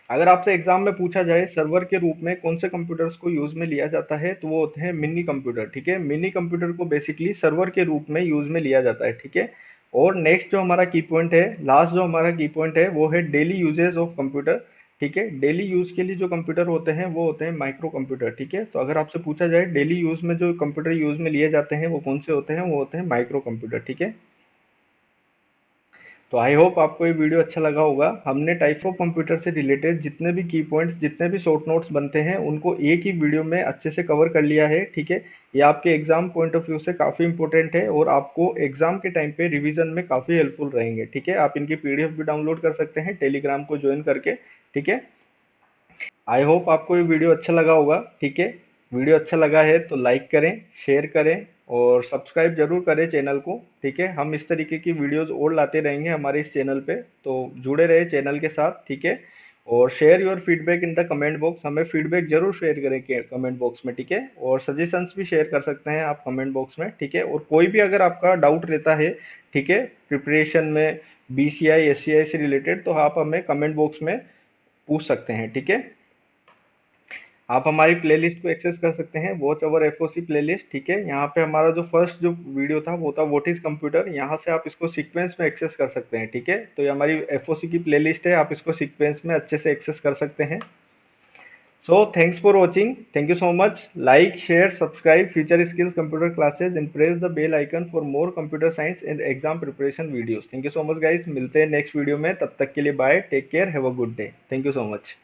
अगर आपसे एग्जाम में पूछा जाए सर्वर के रूप में कौन से कंप्यूटर्स को यूज में लिया जाता है, तो वो होते हैं मिनी कंप्यूटर। ठीक है, मिनी कंप्यूटर को बेसिकली सर्वर के रूप में यूज में लिया जाता है। ठीक है, और नेक्स्ट जो हमारा की पॉइंट है, लास्ट जो हमारा की पॉइंट है, वो है डेली यूजेज ऑफ कंप्यूटर। ठीक है, डेली यूज के लिए जो कंप्यूटर होते हैं वो होते हैं माइक्रो कंप्यूटर। ठीक है, तो अगर आपसे पूछा जाए डेली यूज में जो कंप्यूटर यूज में लिए जाते हैं वो कौन से होते हैं, वो होते हैं माइक्रो कंप्यूटर। ठीक है, तो आई होप आपको ये वीडियो अच्छा लगा होगा। हमने टाइप ऑफ कंप्यूटर से रिलेटेड जितने भी की पॉइंट्स, जितने भी शॉर्ट नोट्स बनते हैं, उनको एक ही वीडियो में अच्छे से कवर कर लिया है। ठीक है, ये आपके एग्जाम पॉइंट ऑफ व्यू से काफ़ी इंपॉर्टेंट है और आपको एग्जाम के टाइम पे रिवीजन में काफ़ी हेल्पफुल रहेंगे। ठीक है, आप इनकी पीडीएफ भी डाउनलोड कर सकते हैं टेलीग्राम को ज्वाइन करके। ठीक है, आई होप आपको ये वीडियो अच्छा लगा होगा। ठीक है, वीडियो अच्छा लगा है तो लाइक करें, शेयर करें और सब्सक्राइब जरूर करें चैनल को। ठीक है, हम इस तरीके की वीडियोस और लाते रहेंगे हमारे इस चैनल पे, तो जुड़े रहे चैनल के साथ। ठीक है, और share your feedback in the comment box, हमें फीडबैक जरूर शेयर करें कमेंट बॉक्स में। ठीक है, और सजेशंस भी शेयर कर सकते हैं आप कमेंट बॉक्स में। ठीक है, और कोई भी अगर आपका डाउट रहता है, ठीक है, प्रिपरेशन में बीसीआई एससीआई से रिलेटेड, तो आप हमें कमेंट बॉक्स में पूछ सकते हैं। ठीक है, आप हमारी प्लेलिस्ट को एक्सेस कर सकते हैं, वॉच अवर एफओसी प्लेलिस्ट। ठीक है, यहाँ पे हमारा जो फर्स्ट जो वीडियो था वो था व्हाट इज कंप्यूटर, यहाँ से आप इसको सीक्वेंस में एक्सेस कर सकते हैं। ठीक है, तो ये हमारी एफओसी की प्लेलिस्ट है, आप इसको सीक्वेंस में अच्छे से एक्सेस कर सकते हैं। So thanks for watching, thank you so much. Like share subscribe Future Skills computer classes and press the bell icon for more computer science and exam preparation videos. Thank you so much guys, मिलते हैं next video में, तब तक के लिए bye, take care, have a good day, thank you so much.